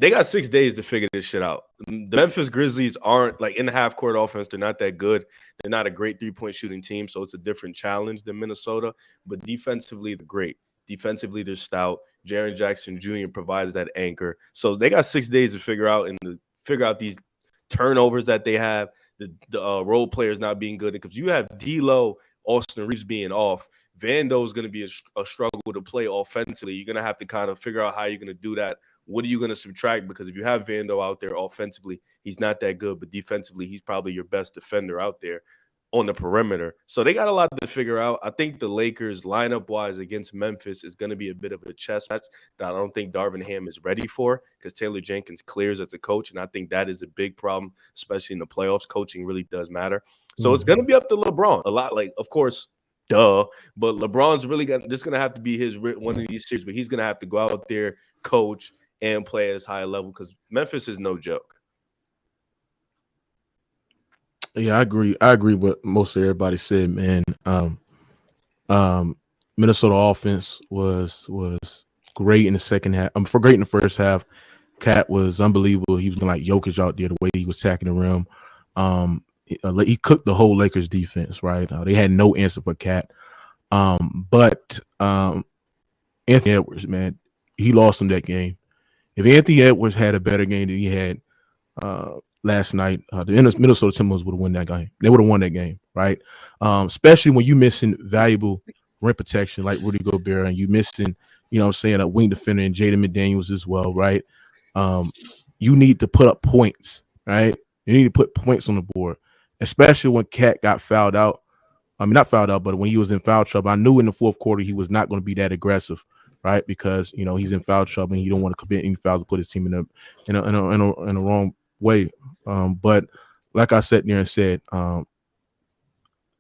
they got 6 days to figure this shit out. The Memphis Grizzlies aren't, like, in the half-court offense. They're not that good. They're not a great three-point shooting team, so it's a different challenge than Minnesota. But defensively, they're great. Defensively, they're stout. Jaren Jackson Jr. provides that anchor. So they got 6 days to figure out these turnovers that they have, the role players not being good. Because you have D'Lo, Austin Reeves being off. Vando is going to be a struggle to play offensively. You're going to have to kind of figure out how you're going to do that. What are you going to subtract? Because if you have Vando out there offensively, he's not that good, but defensively, he's probably your best defender out there on the perimeter. So they got a lot to figure out. I think the Lakers lineup-wise against Memphis is going to be a bit of a chess match that I don't think Darvin Ham is ready for because Taylor Jenkins clears as a coach, and I think that is a big problem, especially in the playoffs. Coaching really does matter. So it's going to be up to LeBron. A lot, like, of course, duh, but LeBron's really going to have to be his one of these series, but he's going to have to go out there, coach, and play at his high level because Memphis is no joke. Yeah, I agree with most of everybody said, man. Minnesota offense was great in the second half. Great in the first half. Cat was unbelievable. He was like Jokic out there, the way he was sacking the rim. He cooked the whole Lakers defense, right? They had no answer for Cat. But Anthony Edwards, man, he lost him that game. If Anthony Edwards had a better game than he had last night, the Minnesota Timberwolves would have won that game. They would have won that game, right? Especially when you missing valuable rim protection like Rudy Gobert, and you missing, a wing defender and Jaden McDaniels as well, right? You need to put up points, right? You need to put points on the board, especially when Cat got fouled out. I mean, not fouled out, but when he was in foul trouble, I knew in the fourth quarter he was not going to be that aggressive, right? Because he's in foul trouble and you don't want to commit any fouls to put his team in a wrong way. But like I sat there and said,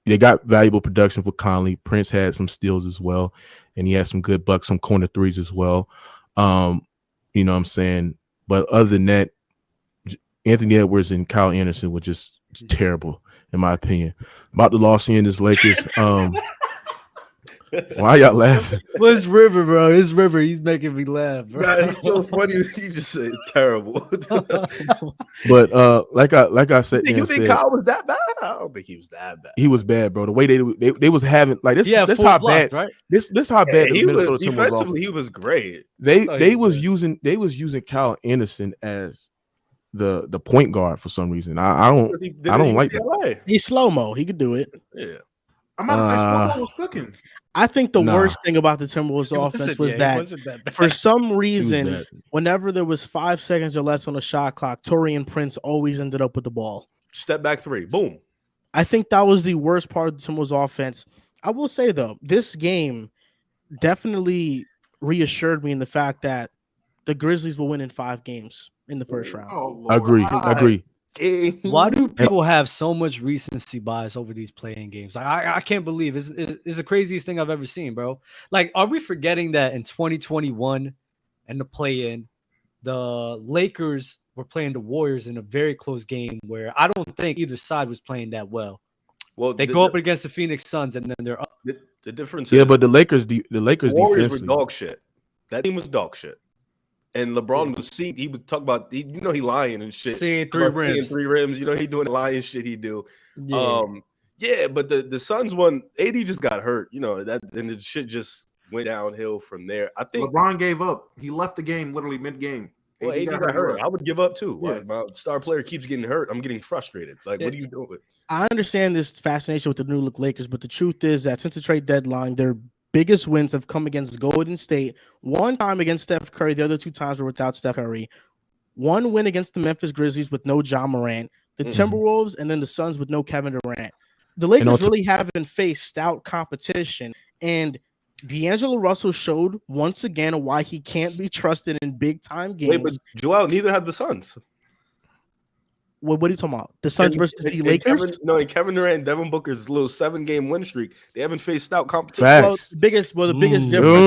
they got valuable production for Conley. Prince had some steals as well, and he had some good bucks, some corner threes as well. You know what I'm saying? But other than that, Anthony Edwards and Kyle Anderson were just terrible, in my opinion. About the Los Angeles Lakers. Why y'all laughing? What's River, bro? It's River. He's making me laugh, bro. Nah, it's so funny. You just said terrible. But like I said, you think Kyle was that bad? I don't think he was that bad. He was bad, bro. The way they was having like this. Yeah, this how blocks, bad. Right? This how bad he the Minnesota was defensively. He was great. They was using Kyle Anderson as the point guard for some reason. I don't like that. He's slow-mo. He could do it. Yeah. I'm about to say slow-mo was cooking. I think the worst thing about the Timberwolves offense was that for some reason, whenever there was 5 seconds or less on the shot clock, Taurean Prince always ended up with the ball. Step back three. Boom. I think that was the worst part of the Timberwolves offense. I will say, though, this game definitely reassured me in the fact that the Grizzlies will win in 5 games in the first round. Oh, Agree. Why do people have so much recency bias over these playing games? Like, I can't believe it's the craziest thing I've ever seen, bro. Like, are we forgetting that in 2021 and the play-in, the Lakers were playing the Warriors in a very close game where I don't think either side was playing that well. Well, they go up against the Phoenix Suns and then they're up. The difference is, but the Lakers Warriors were dog shit. That team was dog shit. And LeBron he would talk about he lying and shit. Seeing 3 rims. Seeing 3 rims. He doing the lying shit he do. Yeah. But the Suns won. AD just got hurt. That and the shit just went downhill from there. I think LeBron gave up. He left the game literally mid-game. Well, AD got hurt. I would give up too. Yeah. Like, my star player keeps getting hurt. I'm getting frustrated. Like, what are you doing? I understand this fascination with the new look Lakers, but the truth is that since the trade deadline, their biggest wins have come against Golden State. 1 time against Steph Curry. The other 2 times were without Steph Curry. 1 win against the Memphis Grizzlies with no Ja Morant. The Timberwolves, and then the Suns with no Kevin Durant. The Lakers really haven't faced stout competition, and D'Angelo Russell showed once again why he can't be trusted in big-time games. Wait, but Joel, neither have the Suns. What are you talking about? The Suns versus the Lakers? Kevin Durant and Devin Booker's little 7-game win streak. They haven't faced stout competition. Well, the biggest difference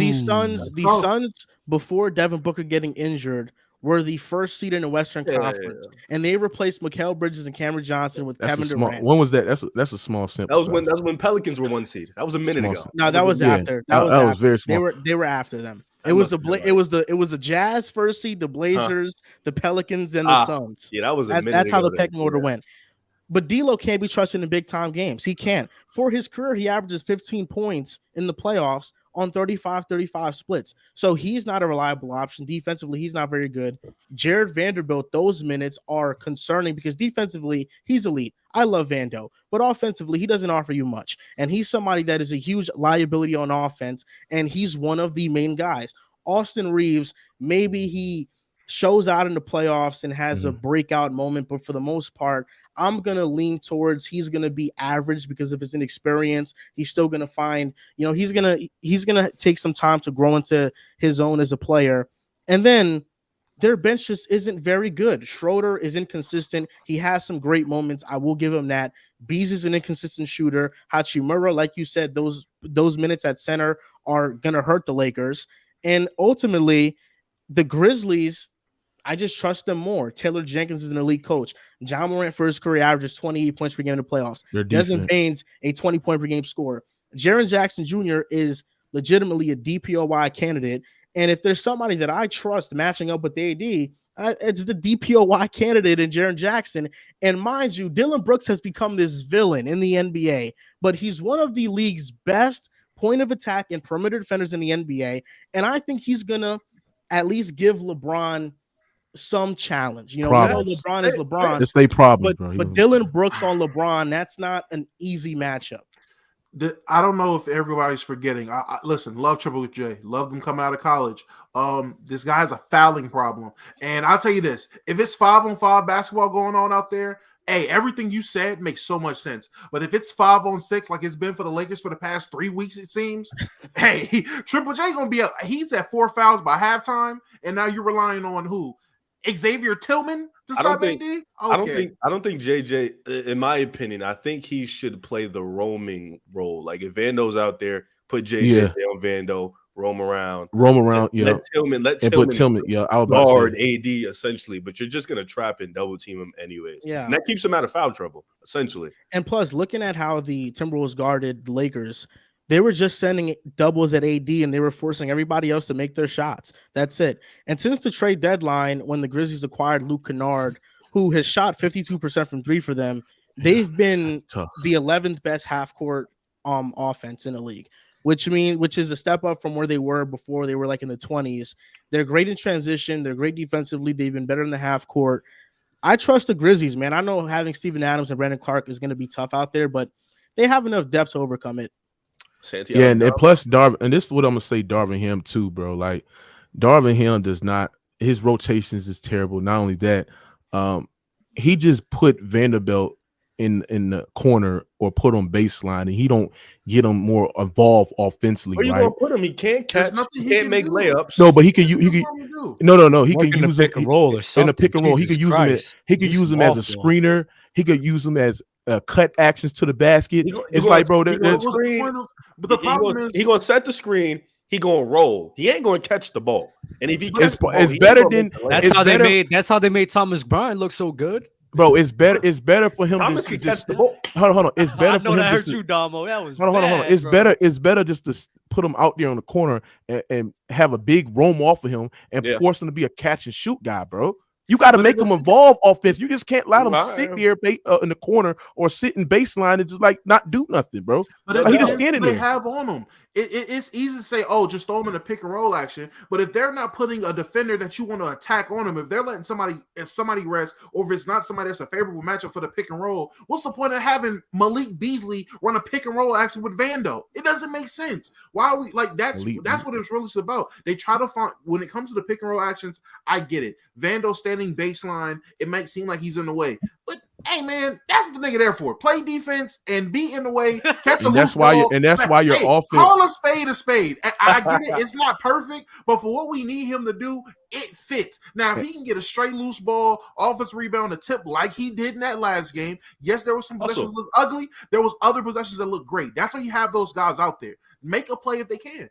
is that the Suns before Devin Booker getting injured were the first seed in the Western Conference, and they replaced Mikal Bridges and Cameron Johnson with Kevin Durant. When was that? That's a small sample. That was when Pelicans were 1 seed. That was a minute ago. No, that was after. That was very small. They were after them. It was the Jazz first seed, the Blazers, the Pelicans, then the Suns. Yeah, that was that's how the pecking order went. But D'Lo can't be trusted in big time games. He can't. For his career, he averages 15 points in the playoffs on 35-35 splits. So he's not a reliable option. Defensively, he's not very good. Jared Vanderbilt, those minutes are concerning because defensively, he's elite. I love Vando, but offensively, he doesn't offer you much. And he's somebody that is a huge liability on offense, and he's one of the main guys. Austin Reeves, maybe he shows out in the playoffs and has a breakout moment, but for the most part, I'm going to lean towards he's going to be average because of his inexperience. He's still going to find, he's going to take some time to grow into his own as a player. And then their bench just isn't very good. Schroeder is inconsistent. He has some great moments. I will give him that. Bees is an inconsistent shooter. Hachimura, like you said, those minutes at center are going to hurt the Lakers. And ultimately, the Grizzlies, I just trust them more. Taylor Jenkins is an elite coach. Ja Morant for his career averages 28 points per game in the playoffs. Desmond Bane's a 20-point per game scorer. Jaren Jackson Jr. is legitimately a DPOY candidate. And if there's somebody that I trust matching up with AD, it's the DPOY candidate in Jaren Jackson. And mind you, Dillon Brooks has become this villain in the NBA, but he's one of the league's best point of attack and perimeter defenders in the NBA. And I think he's going to at least give LeBron some challenge. You know, we know LeBron is LeBron. It's their problem, bro. But Dillon Brooks on LeBron, that's not an easy matchup. I don't know if everybody's forgetting. I listen, love Triple J, love them coming out of college. This guy has a fouling problem, and I'll tell you this: if it's 5-on-5 basketball going on out there, hey, everything you said makes so much sense. But if it's 5-on-6, like it's been for the Lakers for the past 3 weeks, it seems, hey, Triple J gonna be he's at 4 fouls by halftime, and now you're relying on who? Xavier Tillman to stop AD? Okay. I don't think JJ, in my opinion, I think he should play the roaming role. Like if Vando's out there, put JJ on Vando, roam around. Let Tillman guard AD essentially, but you're just gonna trap and double team him anyways. Yeah. And that keeps him out of foul trouble, essentially. And plus, looking at how the Timberwolves guarded the Lakers, they were just sending doubles at AD, and they were forcing everybody else to make their shots. That's it. And since the trade deadline, when the Grizzlies acquired Luke Kennard, who has shot 52% from three for them, they've been the 11th best half-court offense in the league, which is a step up from where they were before. They were like in the 20s. They're great in transition. They're great defensively. They've been better in the half-court. I trust the Grizzlies, man. I know having Steven Adams and Brandon Clark is going to be tough out there, but they have enough depth to overcome it. Santiago, yeah, and plus Darvin, and this is what I'm gonna say, Darvin Ham too, bro. Like Darvin Ham does not, his rotations is terrible. Not only that, he just put Vanderbilt in the corner or put on baseline, and he don't get him more involved offensively. Where you gonna put him? He can't catch. He can't make layups. No, but he can. No. He can use pick and roll or something. In a pick and roll. He could use him. He could use him as a screener. He could use him as cut actions to the basket. It's like, bro, but the problem is he gonna set the screen. He gonna roll. He ain't gonna catch the ball. And if he catches the ball, it's better than that's how they made Thomas Bryant look so good. Bro, it's better for him to just hold on. It's better for him to hurt you, Damo. That was hold on. It's better just to put him out there on the corner and have a big roam off of him and force him to be a catch and shoot guy, bro. You got to make him evolve offense. You just can't let him sit there in the corner or sit in baseline and just like not do nothing, bro. But he just standing there. They have on him. It's easy to say, oh, just throw him in a pick and roll action. But if they're not putting a defender that you want to attack on him, if they're letting somebody rest, or if it's not somebody that's a favorable matchup for the pick and roll, what's the point of having Malik Beasley run a pick and roll action with Vando? It doesn't make sense. Why are we like that's what it's really about. They try to find when it comes to the pick and roll actions. I get it. Vando standing baseline, it might seem like he's in the way, but hey, man, that's what the nigga there for. Play defense and be in the way. Catch a loose ball. That's why your offense. Call a spade. I get it. It's not perfect, but for what we need him to do, it fits. Now, if he can get a straight loose ball, offensive rebound, a tip like he did in that last game, yes, there were some possessions that looked ugly. There was other possessions that looked great. That's why you have those guys out there. Make a play if they can.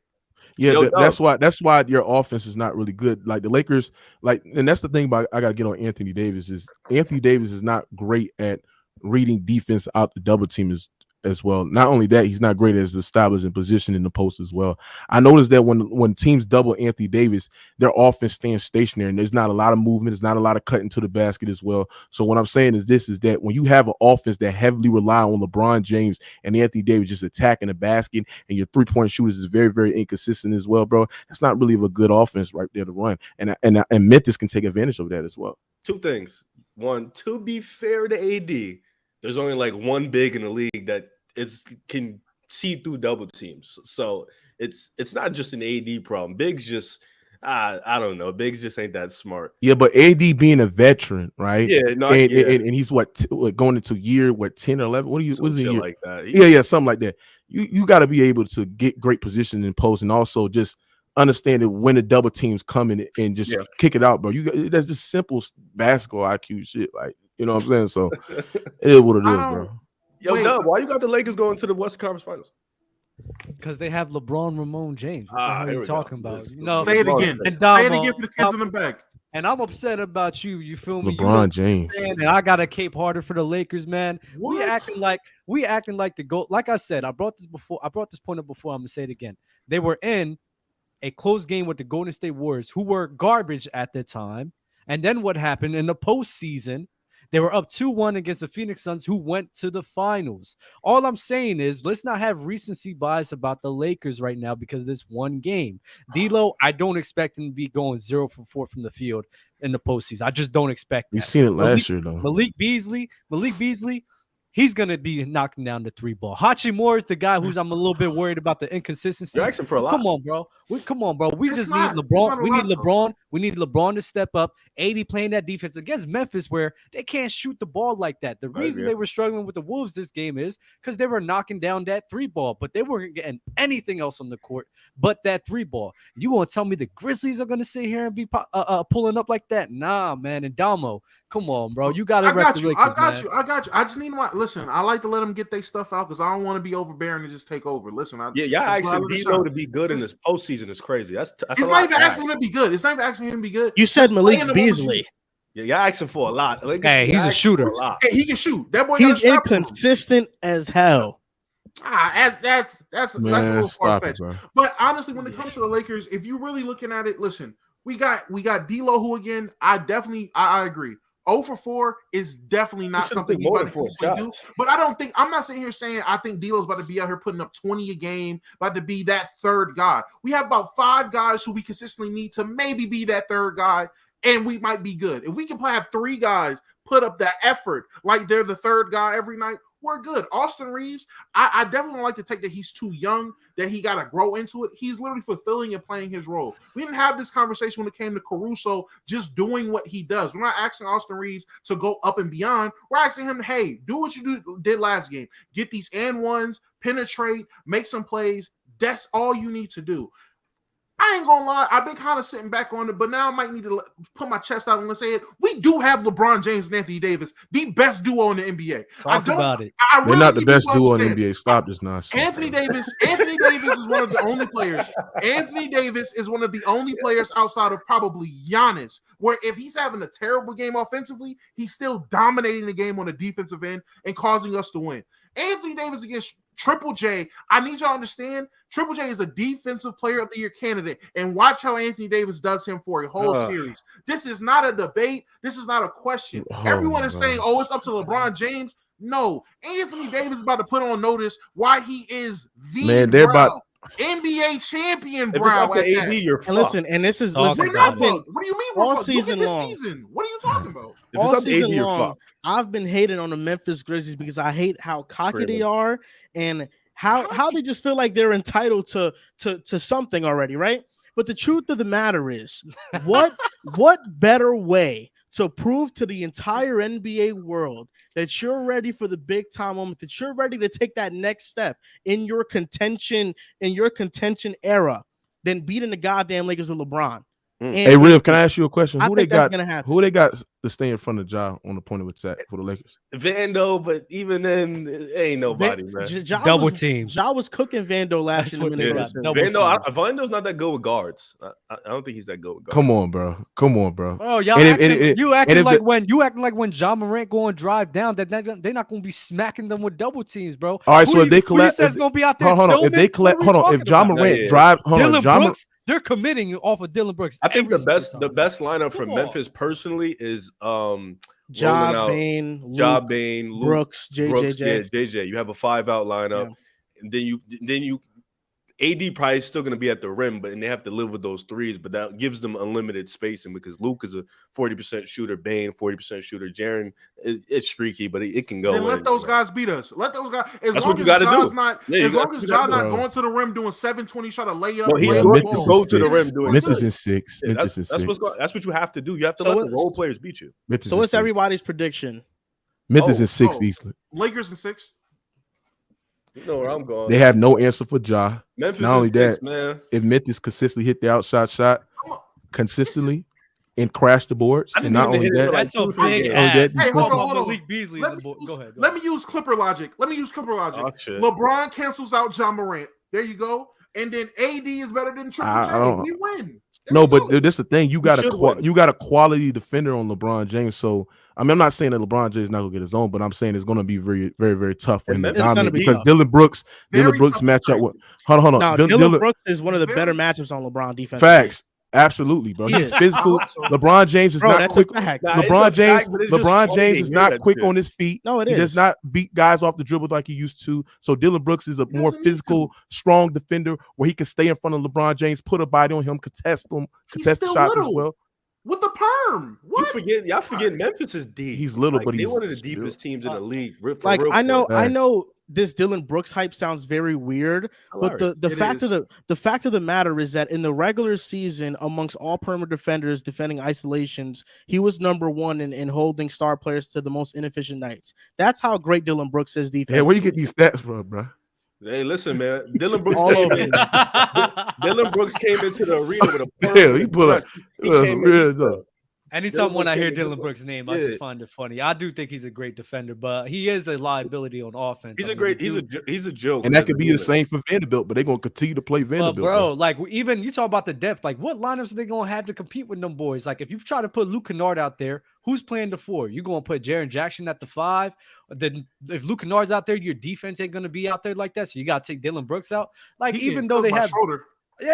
Yeah, that's why your offense is not really good. Like the Lakers, and that's the thing about I gotta get on Anthony Davis is not great at reading defense out the double team as well. Not only that, he's not great as establishing position in the post as well. I noticed that when teams double Anthony Davis, their offense stands stationary and there's not a lot of movement, there's not a lot of cutting to the basket as well. So what I'm saying is that when you have an offense that heavily rely on LeBron James and Anthony Davis just attacking the basket and your 3-point shooters is very, very inconsistent as well, bro, that's not really a good offense right there to run. And Memphis can take advantage of that as well. Two things. One, to be fair to AD, there's only like one big in the league that can see through double teams. So it's not just an AD problem. Bigs just I don't know. Bigs just ain't that smart. Yeah, but AD being a veteran, right? Yeah, no, and he's going into year 10 or 11. What is the year like that? Yeah, something like that. You got to be able to get great position in post and also just understand that when the double teams come in and just kick it out, bro. That's just simple basketball IQ shit, like. You know what I'm saying? So it is what it is, bro. Yo, Dub, why you got the Lakers going to the Western Conference Finals? Because they have LeBron, Ramon, James. What the hell are you talking about? Say it again. Say it again for the kids in the back. And I'm upset about you. You feel me? LeBron James. And I got a Cape Harder for the Lakers, man. What? We acting like the GOAT. Like I said, I brought this point up before. I'm gonna say it again. They were in a close game with the Golden State Warriors, who were garbage at the time. And then what happened in the postseason? They were up 2-1 against the Phoenix Suns, who went to the finals. All I'm saying is, let's not have recency bias about the Lakers right now because of this one game. D'Lo, I don't expect him to be going 0 for 4 from the field in the postseason. I just don't expect that. We've seen it last year, though. Malik Beasley, he's going to be knocking down the 3-ball. Hachimura is the guy who's I'm a little bit worried about the inconsistency. You're asking for a lot. Come on, bro. We need LeBron. We need LeBron to step up. AD playing that defense against Memphis where they can't shoot the ball like that. The reason they were struggling with the Wolves this game is because they were knocking down that 3-ball, but they weren't getting anything else on the court but that 3-ball. You want to tell me the Grizzlies are going to sit here and be pulling up like that? Nah, man. And Damo, come on, bro. You got to I got you. I just need listen, I like to let them get their stuff out because I don't want to be overbearing and just take over. Listen, y'all asking D'Lo to be good in this postseason is crazy. It's not even asking him to be good. It's not even asking him to be good. You said Malik Beasley. Yeah, y'all asking for a lot. Hey, he's a shooter. Hey, he can shoot. That boy. He's inconsistent as hell. That's a little far fetched. But honestly, when it comes to the Lakers, if you're really looking at it, listen, we got D'Lo, who again, I agree. 0 for 4 is definitely not something he's about to do. But I'm not sitting here saying I think D'Lo's about to be out here putting up 20 a game, about to be that third guy. We have about 5 guys who we consistently need to maybe be that third guy, and we might be good. If we can have 3 guys put up that effort like they're the third guy every night, we're good. Austin Reeves, I definitely don't like to take that he's too young, that he got to grow into it. He's literally fulfilling and playing his role. We didn't have this conversation when it came to Caruso just doing what he does. We're not asking Austin Reeves to go up and beyond. We're asking him, hey, do what you did last game. Get these and ones, penetrate, make some plays. That's all you need to do. I ain't gonna lie, I've been kind of sitting back on it, but now I might need to put my chest out and say it. We do have LeBron James and Anthony Davis, the best duo in the NBA. Talk about it. They're not the best duo in the NBA. Stop this nonsense. Anthony Davis is one of the only players. Anthony Davis is one of the only players outside of probably Giannis, where if he's having a terrible game offensively, he's still dominating the game on the defensive end and causing us to win. Anthony Davis against Triple J, I need y'all to understand, Triple J is a defensive player of the year candidate, and watch how Anthony Davis does him for a whole series. This is not a debate. This is not a question. Everyone is saying, oh, it's up to LeBron James. No, Anthony Davis is about to put on notice why he is the NBA champion, bro. Listen, and this is what do you mean? All season long. What are you talking about? All season long, I've been hating on the Memphis Grizzlies because I hate how cocky they are and how they just feel like they're entitled to something already, right? But the truth of the matter is, what better way to prove to the entire NBA world that you're ready for the big time moment, that you're ready to take that next step in your contention era than beating the goddamn Lakers with LeBron? Hey, Riv, can I ask you a question? Who they got to stay in front of Ja on the point of attack for the Lakers? Vando, but even then, it ain't nobody, man. Double teams. Ja was cooking Vando last year. Vando's not that good with guards. I don't think he's that good with guards. Come on, bro. Oh, y'all acting like when Ja Morant go and drive down, that they're not going to be smacking them with double teams, bro. All right, so if they collect, going to be out there. If Ja Morant drives, they're committing off of Dylan Brooks. I think the best lineup for Memphis personally is Ja Bane, Brooks, JJ. You have a 5-out lineup, and then you AD probably is still going to be at the rim, but they have to live with those threes. But that gives them unlimited spacing because Luke is a 40% shooter, Bane 40% shooter, Jaren it's streaky, but it can go. Then let those guys beat us. Let those guys. That's what you got to do. As long as John's not going to the rim doing 720 shot of layup. No, he's going to go to the rim doing. Memphis is 6. That's what you have to do. You have to let the role players beat you. So what's everybody's prediction? Memphis is 6 easily. Lakers in 6. You know where I'm going. They have no answer for Ja. Memphis not only that, man. If Memphis consistently hit the outside shot consistently and crash the boards, and not only that, that's a big ass. Hey, hold on. Malik Beasley. Go ahead. Let me use Clipper logic. LeBron cancels out Ja Morant. There you go. And then AD is better than Triple J. We win. No, but this is the thing. You got a quality defender on LeBron James. So I mean, I'm not saying that LeBron James is not gonna get his own, but I'm saying it's gonna be very, very, very tough for him to dominate because Dylan Brooks match up with. Hold on. No, Dylan Brooks is one of the better matchups on LeBron defense. Facts. Absolutely, bro. He's physical. LeBron James is not quick. LeBron James is not quick on his feet. No, he does not beat guys off the dribble like he used to. So Dylan Brooks is a more physical, strong defender where he can stay in front of LeBron James, put a body on him, contest the shots as well. With the perm, what? Y'all forget Memphis is deep. He's little, but he's one of the deepest teams in the league. I know this Dylan Brooks hype sounds very weird, but the fact of the matter is that in the regular season, amongst all perimeter defenders defending isolations, he was number one in holding star players to the most inefficient nights. That's how great Dylan Brooks is defense. Yeah, where you get these stats from, bro? Hey, listen, man. Dylan Brooks came into the arena with a he put up. Real Anytime when I hear Dylan Brooks' name, I just find it funny. I do think he's a great defender, but he is a liability on offense. He's a joke. And that could be the same for Vanderbilt, but they're gonna continue to play Vanderbilt. Bro, like even you talk about the depth, like what lineups are they gonna have to compete with them boys? Like if you try to put Luke Kennard out there, who's playing the 4? You gonna put Jaren Jackson at the 5? Then if Luke Kennard's out there, your defense ain't gonna be out there like that. So you gotta take Dylan Brooks out. Like even though they have they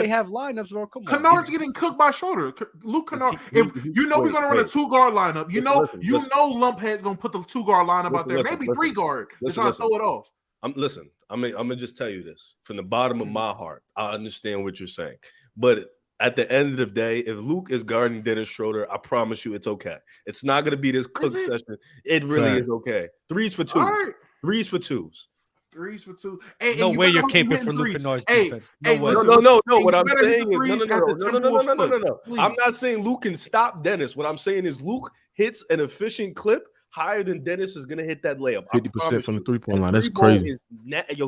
have lineups, bro. Come on. Kennard's getting cooked by Schroeder. Luke Kennard. If we're gonna run a 2-guard lineup, you know Lumphead's gonna put the 2-guard lineup out there. Maybe 3-guard. It's trying to throw it off. I'm gonna just tell you this from the bottom of my heart. I understand what you're saying, but at the end of the day, if Luke is guarding Dennis Schroeder, I promise you, it's okay. It's not gonna be this cook session. It really is okay. 3s for 2. Right. 3s for 2s. 3s for 2. No way you're caping for Luke Kennard's defense. No. What I'm saying is no. I'm not saying Luke can stop Dennis. What I'm saying is Luke hits an efficient clip higher than Dennis is gonna hit that layup. 50% from the 3-point line. That's crazy.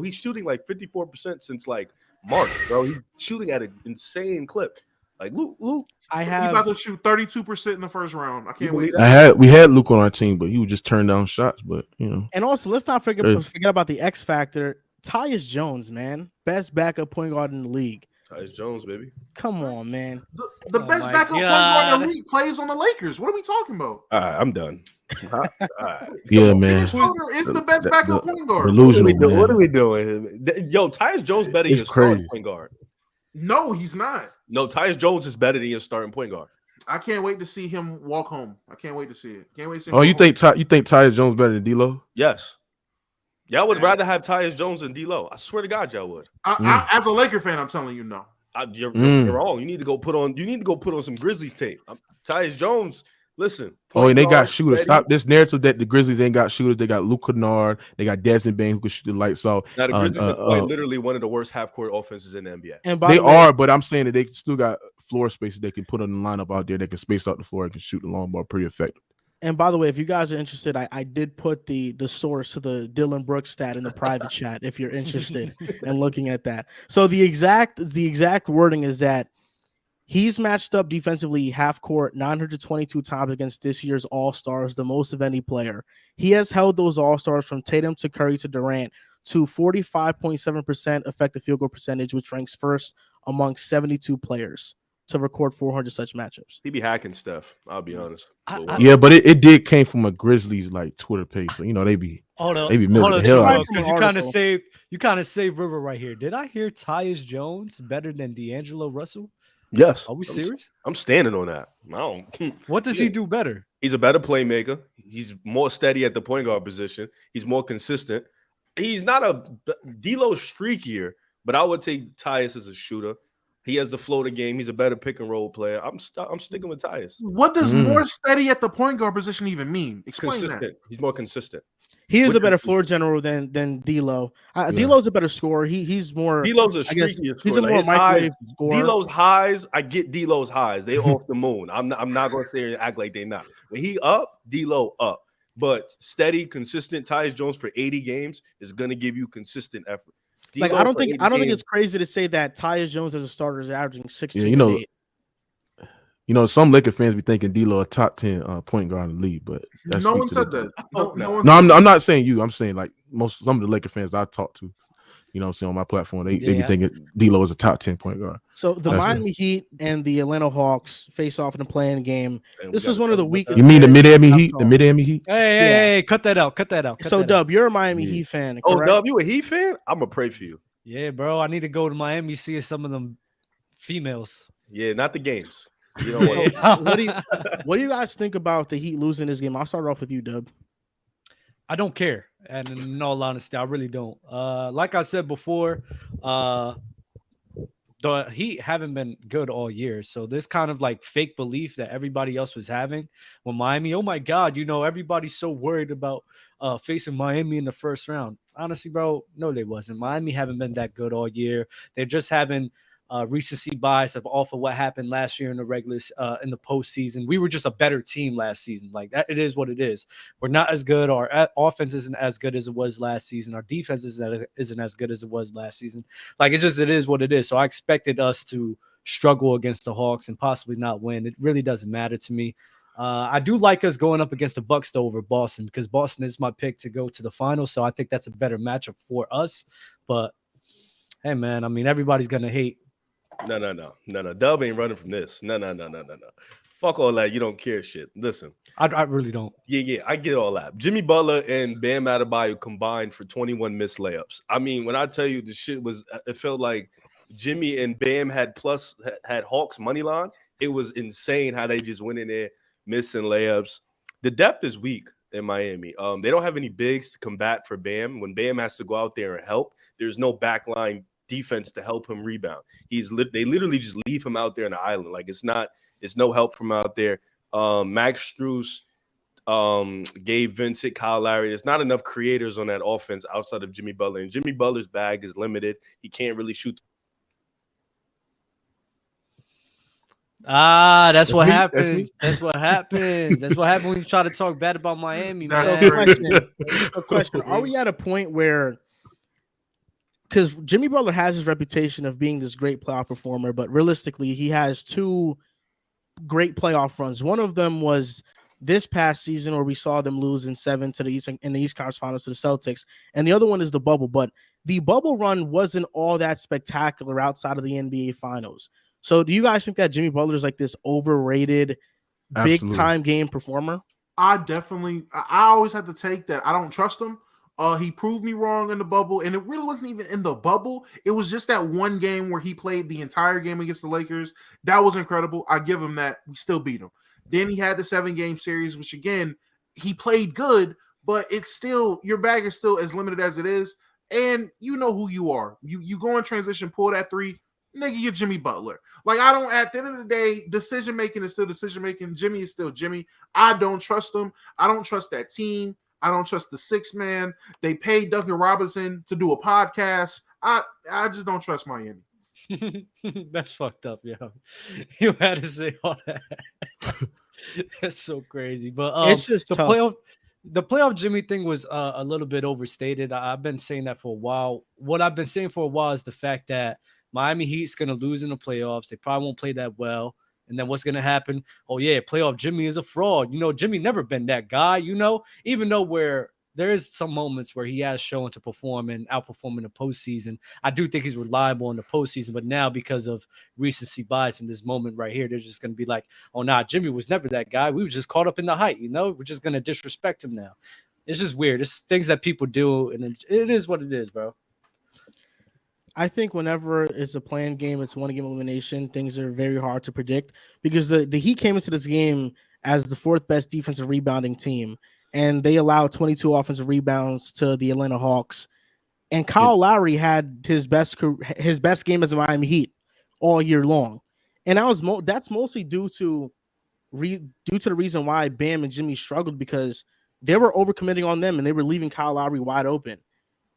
He's shooting like 54% since like March, bro. He's shooting at an insane clip. Like Luke. He's about to shoot 32% in the first round. I can't wait. We had Luke on our team, but he would just turn down shots. But and also let's not forget about the X factor. Tyus Jones, man, best backup point guard in the league. Tyus Jones, baby. Come on, man. The best backup point guard in the league plays on the Lakers. What are we talking about? All right, I'm done. Yeah, man. Schroeder is the best backup point guard. What are we doing? Yo, Tyus Jones better than your starting point guard. No, he's not. No, Tyus Jones is better than your starting point guard. I can't wait to see him walk home. I can't wait to see it. Can't wait to see him. Oh, you think Tyus Jones better than D'Lo? Yes. Y'all would rather have Tyus Jones than D'Lo. I swear to God, y'all would. As a Laker fan, I'm telling you no. You're wrong. You need to go put on some Grizzlies tape. Tyus Jones. Listen. And they got shooters. Stop this narrative that the Grizzlies ain't got shooters. They got Luke Kennard. They got Desmond Bane who can shoot the lights off. Now the Grizzlies are literally one of the worst half-court offenses in the NBA. And they are, but I'm saying that they still got floor spaces they can put on the lineup out there. They can space out the floor and can shoot the long ball pretty effective. And by the way, if you guys are interested, I did put the source to the Dylan Brooks stat in the private chat if you're interested in looking at that. So the exact wording is that he's matched up defensively half court 922 times against this year's All-Stars, the most of any player. He has held those All-Stars from Tatum to Curry to Durant to 45.7% effective field goal percentage, which ranks first among 72 players to record 400 such matchups. He be hacking stuff. I'll be honest. Yeah, but it did came from a Grizzlies like Twitter page, so they be milking the hell out. You kind of saved River right here. Did I hear Tyus Jones better than D'Angelo Russell? Yes. Are we serious? I'm standing on that. What does he do better? He's a better playmaker. He's more steady at the point guard position. He's more consistent. He's not a D'Lo streakier, but I would take Tyus as a shooter. He has the floater game. He's a better pick and roll player. I'm sticking with Tyus. What does more steady at the point guard position even mean? Explain that. He's more consistent. He is a better floor general than D'Lo. D'Lo's a better scorer. He's more. D'Lo's a streakier scorer. He's a more microwave scorer. D'Lo's highs, I get D'Lo's highs. They off the moon. I'm not going to sit here and act like they not. When he up, D'Lo up. But steady, consistent Tyus Jones for 80 games is going to give you consistent effort. Like I don't think it's crazy to say that Tyus Jones as a starter is averaging 16. Some Laker fans be thinking D'Lo a top 10 point guard in the league, but no one said that. No, I'm not saying you. I'm saying like some of the Laker fans I talked to You know what I'm saying, on my platform. They be thinking D'Lo is a top 10 point guard. So the Miami Heat and the Atlanta Hawks face off in a playing game. This is one of the weakest. You mean the Miami Heat? The Miami Heat? Hey, cut that out. Dub, you're a Miami Heat fan, correct? Oh, Dub, you a Heat fan? I'm gonna pray for you. Yeah, bro. I need to go to Miami, see some of them females. Yeah, not the games. You know what do you guys think about the Heat losing this game? I'll start off with you, Dub. I don't care. And in all honesty, I really don't. Like I said before, the Heat haven't been good all year. So this kind of like fake belief that everybody else was having when Miami, oh my God, everybody's so worried about facing Miami in the first round. Honestly, bro, no, they wasn't. Miami haven't been that good all year. They're just having recency bias off of what happened last year in the in the postseason. We were just a better team last season. Like that, it is what it is. We're not as good. Our offense isn't as good as it was last season. Our defense isn't as good as it was last season. Like it is what it is. So I expected us to struggle against the Hawks and possibly not win. It really doesn't matter to me. I do like us going up against the Bucks though over Boston because Boston is my pick to go to the finals. So I think that's a better matchup for us. But hey, man, I mean, everybody's gonna hate. No. Dub ain't running from this. No. Fuck all that. You don't care shit. Listen. I really don't. Yeah. I get all that. Jimmy Butler and Bam Adebayo combined for 21 missed layups. I mean, when I tell you the shit it felt like Jimmy and Bam had Hawks money line. It was insane how they just went in there missing layups. The depth is weak in Miami. They don't have any bigs to combat for Bam. When Bam has to go out there and help, there's no backline defense to help him rebound. They literally just leave him out there on the island. Like it's no help from out there. Max Strus, Gabe Vincent, Kyle Lowry. There's not enough creators on that offense outside of Jimmy Butler. And Jimmy Butler's bag is limited. He can't really shoot. That's what happens. That's what happens. That's what happens when you try to talk bad about Miami. A question. Are we at a point where, because Jimmy Butler has his reputation of being this great playoff performer, but realistically, he has two great playoff runs. One of them was this past season where we saw them lose in 7 to the East Conference Finals to the Celtics, and the other one is the bubble. But the bubble run wasn't all that spectacular outside of the NBA Finals. So, do you guys think that Jimmy Butler is like this overrated, big-time game performer? I always had to take that. I don't trust him. He proved me wrong in the bubble, and it really wasn't even in the bubble. It was just that one game where he played the entire game against the Lakers. That was incredible. I give him that. We still beat him. Then he had the 7-game series, which again, he played good, but it's still, your bag is still as limited as it is, and you know who you are. You go in transition, pull that three, nigga, you're Jimmy Butler. Like, at the end of the day, decision-making is still decision-making. Jimmy is still Jimmy. I don't trust him. I don't trust that team. I don't trust the 6-man. They paid Duncan Robinson to do a podcast. I just don't trust Miami. That's fucked up, yo. You had to say all that. That's so crazy. But it's just the playoff Jimmy thing was a little bit overstated. I've been saying that for a while. What I've been saying for a while is the fact that Miami Heat's going to lose in the playoffs. They probably won't play that well. And then what's going to happen? Oh, yeah, playoff Jimmy is a fraud. Jimmy never been that guy, even though where there is some moments where he has shown to perform and outperform in the postseason. I do think he's reliable in the postseason, but now because of recency bias in this moment right here, they're just going to be like, oh, nah, Jimmy was never that guy. We were just caught up in the hype, We're just going to disrespect him now. It's just weird. It's things that people do, and it is what it is, bro. I think whenever it's a planned game, it's one game elimination, things are very hard to predict because the Heat came into this game as the 4th best defensive rebounding team, and they allowed 22 offensive rebounds to the Atlanta Hawks. And Kyle Lowry had his best game as a Miami Heat all year long, and that's mostly due to the reason why Bam and Jimmy struggled because they were overcommitting on them and they were leaving Kyle Lowry wide open.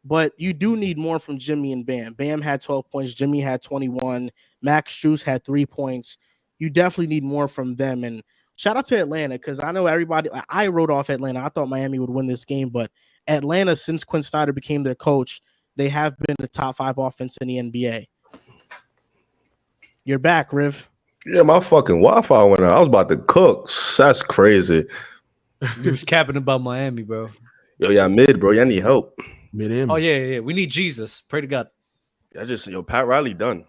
But you do need more from Jimmy and Bam. Bam had 12 points. Jimmy had 21. Max Strus had 3 points. You definitely need more from them. And shout out to Atlanta because I know everybody. I wrote off Atlanta. I thought Miami would win this game. But Atlanta, since Quinn Snyder became their coach, they have been the top 5 offense in the NBA. You're back, Riv. Yeah, my fucking Wi-Fi went out. I was about to cook. That's crazy. You was capping about Miami, bro. Yo, y'all mid, bro. Y'all need help. Mid-M. Oh yeah. We need Jesus. Pray to God. That's just Pat Riley done.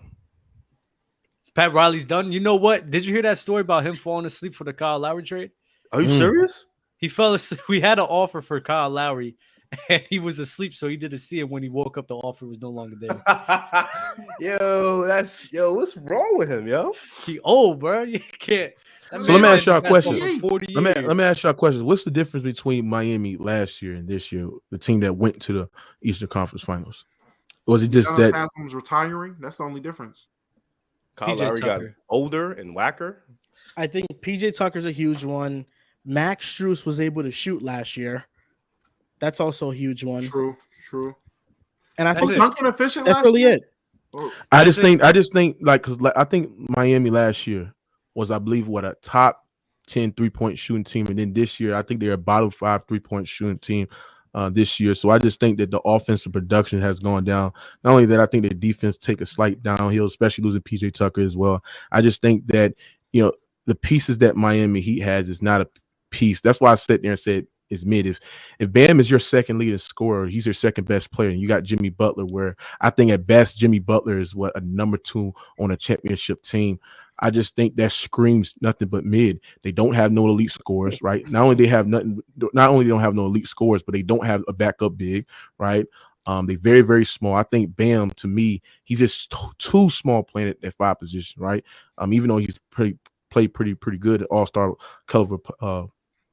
Pat Riley's done. You know what? Did you hear that story about him falling asleep for the Kyle Lowry trade? Are you serious? He fell asleep. We had an offer for Kyle Lowry, and he was asleep, so he didn't see it. When he woke up, the offer was no longer there. What's wrong with him, yo? He old, bro. You can't. So let me ask y'all a question. Let me ask y'all a question. What's the difference between Miami last year and this year, the team that went to the Eastern Conference Finals? Was it just that Haslam's retiring? That's the only difference. Kyle Lowry got older and whacker. I think PJ Tucker's a huge one. Max Strus was able to shoot last year. That's also a huge one. True. And I think Duncan efficient. That's really year? it. I just think because I think Miami last year was, I believe, a top 10 3-point shooting team, and then this year I think they're a bottom 5 3-point shooting team this year. So I just think that the offensive production has gone down. Not only that, I think the defense take a slight downhill, especially losing PJ Tucker as well. I just think that the pieces that Miami Heat has is not a piece. That's why I sat there and said is mid. If Bam is your second leading scorer, he's your second best player, and you got Jimmy Butler, where I think at best Jimmy Butler is a number 2 on a championship team. I just think that screams nothing but mid. They don't have no elite scorers, right? Not only they don't have no elite scorers, but they don't have a backup big, right? They very, very small. I think Bam, to me, he's just too small playing at that 5 position, right? Even though he's played pretty good at all-star caliber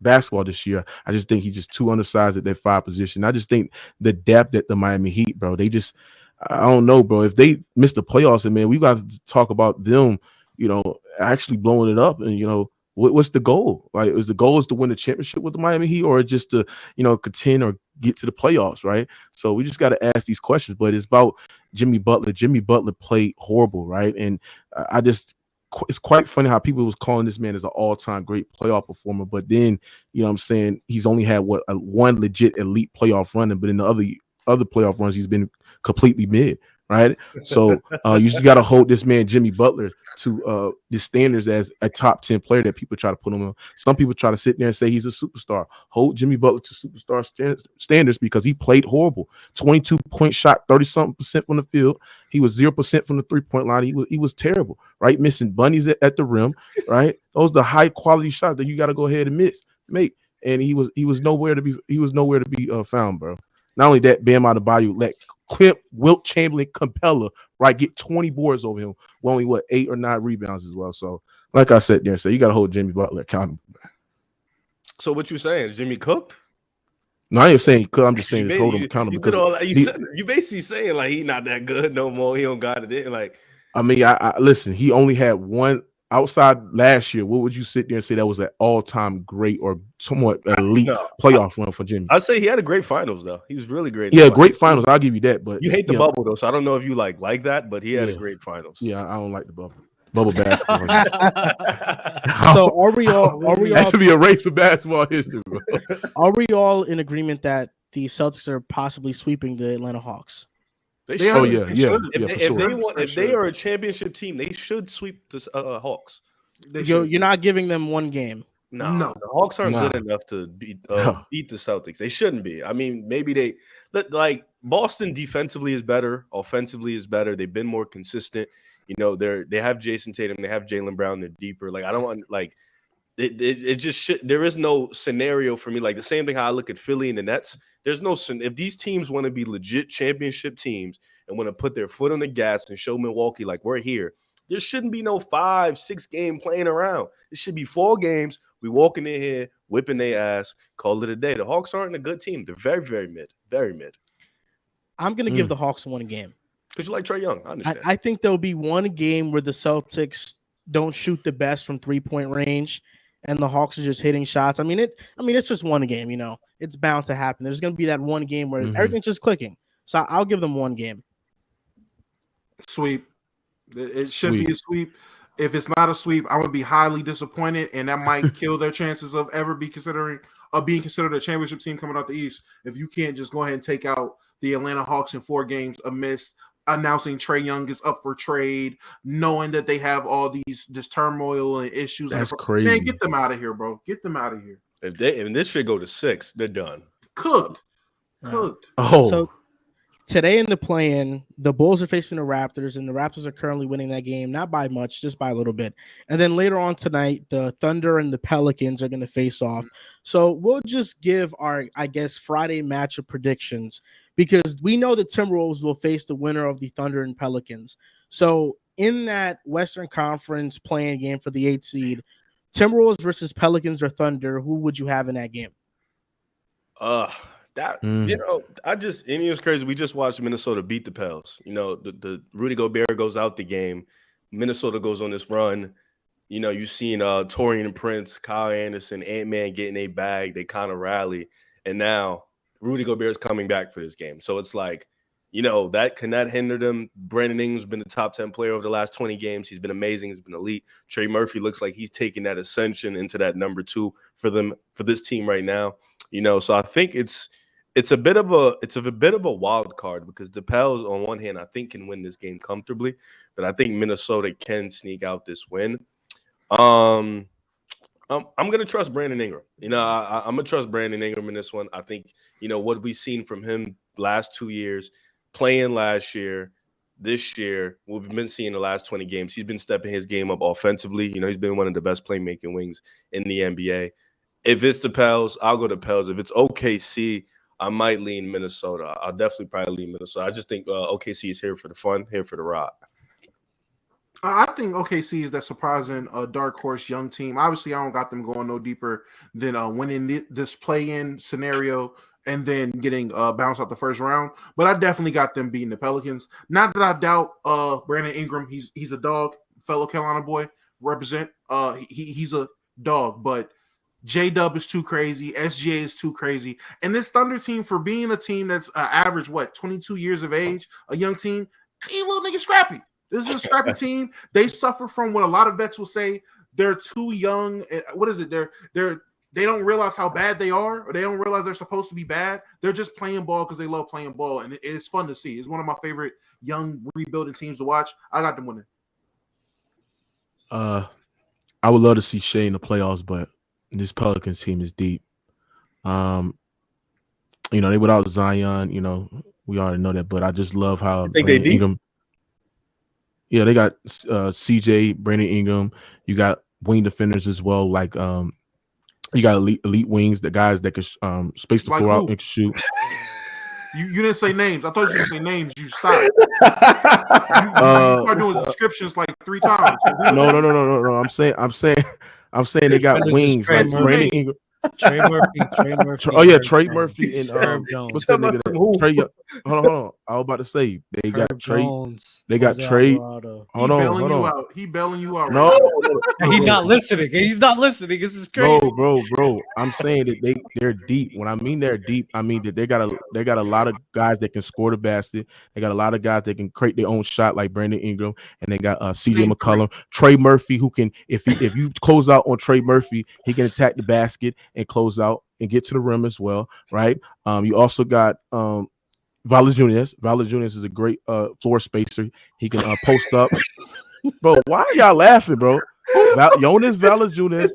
basketball this year, I just think he's just too undersized at that 5 position. I just think the depth at the Miami Heat, bro, I don't know, bro. If they miss the playoffs, and man, we got to talk about them, actually blowing it up. And what's the goal? Like, is the goal to win the championship with the Miami Heat, or just to contend or get to the playoffs, right? So we just got to ask these questions. But it's about Jimmy Butler. Jimmy Butler played horrible, right? And it's quite funny how people was calling this man as an all-time great playoff performer, but then he's only had one legit elite playoff run, but in the other playoff runs he's been completely mid, right? So you just got to hold this man Jimmy Butler to the standards as a top 10 player that people try to put him on. Some people try to sit there and say he's a superstar. Hold Jimmy Butler to superstar standards because he played horrible. 22-point shot, 30-something% from the field. He was 0% from the 3-point line. He was terrible, right? Missing bunnies at the rim, right? Those are the high quality shots that you got to go ahead and make. And he was nowhere to be found, bro. Not only that, Bam Adebayo let Wilt Chamberlain Capella, right, get 20 boards over him, with only 8 or 9 rebounds as well. So, like I said there, you got to hold Jimmy Butler accountable. So what you saying? Jimmy cooked? No, I ain't saying cook. I'm just saying just hold him accountable. You basically saying like he not that good no more. He don't got it in. Like, I mean, I listen. He only had one. Outside last year, what would you sit there and say that was an all-time great or somewhat elite playoff run for Jimmy? I'd say he had a great finals, though. He was really great. Yeah, great finals. I'll give you that. But you hate the bubble, though, so I don't know if you like that, but he had a great finals. Yeah, I don't like the bubble basketball. So are we all that should be a race for basketball history, bro. Are we all in agreement that the Celtics are possibly sweeping the Atlanta Hawks? If they are a championship team, they should sweep the Hawks. You're not giving them one game. No. The Hawks aren't good enough to beat the Celtics. They shouldn't be. I mean, maybe Boston defensively is better, offensively is better. They've been more consistent. They have Jason Tatum, they have Jaylen Brown. They're deeper. Like, I don't want it just there is no scenario for me. Like the same thing how I look at Philly and the Nets. There's no if these teams want to be legit championship teams and want to put their foot on the gas and show Milwaukee like we're here, there shouldn't be no 5-6 game playing around. It should be 4 games. We walking in here, whipping their ass, call it a day. The Hawks aren't a good team. They're very, very mid. Very mid. I'm gonna give the Hawks one game. Because you like Trae Young. I understand. I think there'll be one game where the Celtics don't shoot the best from 3-point range. And the Hawks are just hitting shots. I mean, it's just one game, It's bound to happen. There's going to be that one game where everything's just clicking. So I'll give them one game. Sweep. It should be a sweep. If it's not a sweep, I would be highly disappointed, and that might kill their chances of ever being considered a championship team coming out the East. If you can't just go ahead and take out the Atlanta Hawks in 4 games amidst announcing Trae Young is up for trade, knowing that they have all this turmoil and issues. That's crazy. Man, get them out of here, bro. Get them out of here. If this should go to 6, they're done. Cooked. Oh, today in the play-in, the Bulls are facing the Raptors, and the Raptors are currently winning that game, not by much, just by a little bit. And then later on tonight, the Thunder and the Pelicans are going to face off. So we'll just give our, I guess, Friday matchup predictions because we know the Timberwolves will face the winner of the Thunder and Pelicans. So in that Western Conference play-in game for the 8th seed, Timberwolves versus Pelicans or Thunder, who would you have in that game? It was crazy. We just watched Minnesota beat the Pels. The Rudy Gobert goes out the game. Minnesota goes on this run. You've seen Torian Prince, Kyle Anderson, Ant-Man getting a bag. They kind of rally. And now Rudy Gobert is coming back for this game. So it's like, can that hinder them? Brandon Ingram's been the top 10 player over the last 20 games. He's been amazing. He's been elite. Trey Murphy looks like he's taking that ascension into that number 2 for this team right now. So I think it's a bit of a wild card because the Pels, on one hand, I think can win this game comfortably, but I think Minnesota can sneak out this win. I'm gonna trust Brandon Ingram. I'm gonna trust Brandon Ingram in this one. I think what we've seen from him last 2 years, playing last year, this year, what we've been seeing the last 20 games. He's been stepping his game up offensively. He's been one of the best playmaking wings in the NBA. If it's the Pels, I'll go to Pels. If it's OKC, I might lean Minnesota. I'll definitely probably lean Minnesota. I just think OKC is here for the fun, here for the ride. I think OKC is that surprising dark horse young team. Obviously, I don't got them going no deeper than winning this play-in scenario and then getting bounced out the first round. But I definitely got them beating the Pelicans. Not that I doubt Brandon Ingram. He's a dog, fellow Carolina boy, represent. He's a dog, but J-Dub is too crazy. SGA is too crazy. And this Thunder team, for being a team that's average, 22 years of age, a young team, they little nigga scrappy. This is a scrappy team. They suffer from what a lot of vets will say. They're too young. What is it? They don't realize how bad they are, or they don't realize they're supposed to be bad. They're just playing ball because they love playing ball, and it's fun to see. It's one of my favorite young rebuilding teams to watch. I got them winning. I would love to see Shea in the playoffs, but this Pelicans team is deep. They without Zion, we already know that, but I just love how Brandon Ingram. Yeah, they got CJ, Brandon Ingram. You got wing defenders as well, like you got elite wings, the guys that could space the floor out and can shoot. You didn't say names. I thought you were going to say names. You stopped. You started doing descriptions like 3 times. No. I'm saying they got wings like Brandon Ingram. Trey Murphy. Oh yeah, Trey Murphy and Jones. What's that nigga? Trey. Hold on. I was about to say they got Trey. Jones, they got Trey. Hold on. He bailing you out. No, he's not listening. He's not listening. This is crazy. Bro. I'm saying that they're deep. When I mean they're deep, I mean that they got a lot of guys that can score the basket. They got a lot of guys that can create their own shot, like Brandon Ingram, and they got CJ McCollum, Trey Murphy, who can if you close out on Trey Murphy, he can attack the basket and close out and get to the rim as well, right? You also got Valanciunas. Valanciunas is a great floor spacer. He can post up. Bro, why are y'all laughing, bro? Jonas Valanciunas,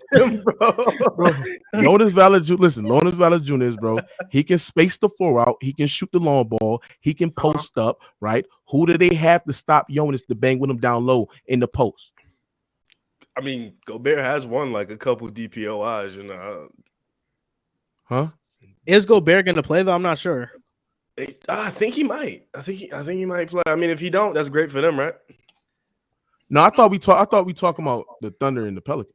Jonas Valanciunas, bro. He can space the floor out. He can shoot the long ball. He can post up, right? Who do they have to stop Jonas to bang with him down low in the post? I mean, Gobert has won like a couple DPOIs, Huh? Is Gobert going to play though? I'm not sure. I think he might. I think he might play. I mean, if he don't, that's great for them, right? No, I thought we talking about the Thunder and the Pelicans.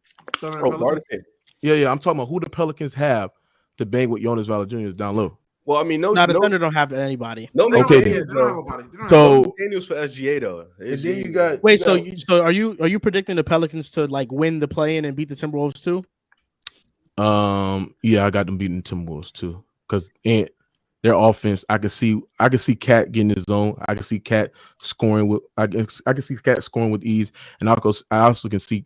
Yeah. I'm talking about who the Pelicans have to bang with Jonas Valanciunas down low. Well, I mean, the Thunder don't have anybody. They don't have anybody. So Daniels for SGA though. And then you got So are you predicting the Pelicans to like win the play-in and beat the Timberwolves too? Yeah, I got them beating the Timberwolves too because their offense, I can see Cat getting his zone. I can see Cat scoring with I can see Cat scoring with ease, and I also can see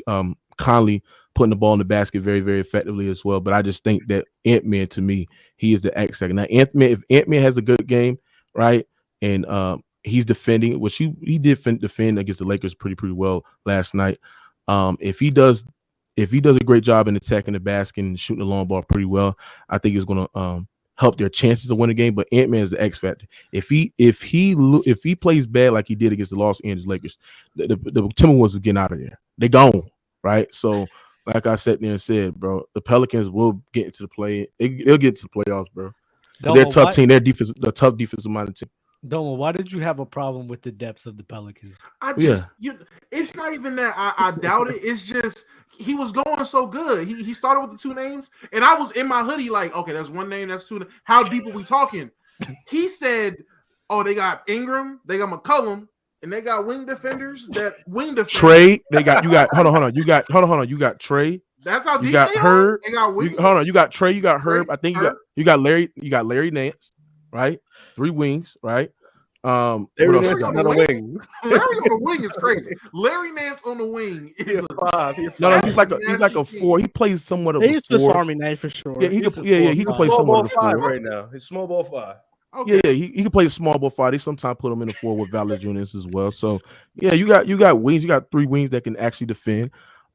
Conley putting the ball in the basket very, very effectively as well. But I just think that Ant-Man, to me, he is the X factor. Now, if Ant-Man has a good game, right, and he's defending, which he did defend against the Lakers pretty well last night. If he does a great job in attacking the basket and shooting the long ball pretty well, I think it's going to help their chances to win a game. But Ant-Man is the X factor. If he plays bad like he did against the Los Angeles Lakers, the Timberwolves is getting out of there. They gone, right? So, like I sat there and said, bro, the Pelicans will get into the play. They'll get to the playoffs, bro. They're a tough team. They're a tough defensive minded team. Doma, why did you have a problem with the depth of the Pelicans? It's not even that I doubt it. It's just he was going so good. He started with the two names, and I was in my hoodie like, okay, that's one name, that's two. How deep are we talking? He said, oh, they got Ingram, they got McCollum, and they got wing defenders. Trey, you got Trey. That's how deep you got they Herb. Are. You got Trey, you got Herb. I think you got Larry Nance, right? 3 wings, right? Larry Nance on the wing. Larry on the wing is crazy. Larry Nance on the wing is a 5. He's like a 4. He plays somewhat of a 4. He's Swiss Army knife for sure. Yeah, he can play somewhat of a 4 right now. He's small ball 5. Okay. Yeah, he can play the small ball 5. They sometimes put him in the 4 with Valanciunas as well. So yeah, you got wings. You got 3 wings that can actually defend.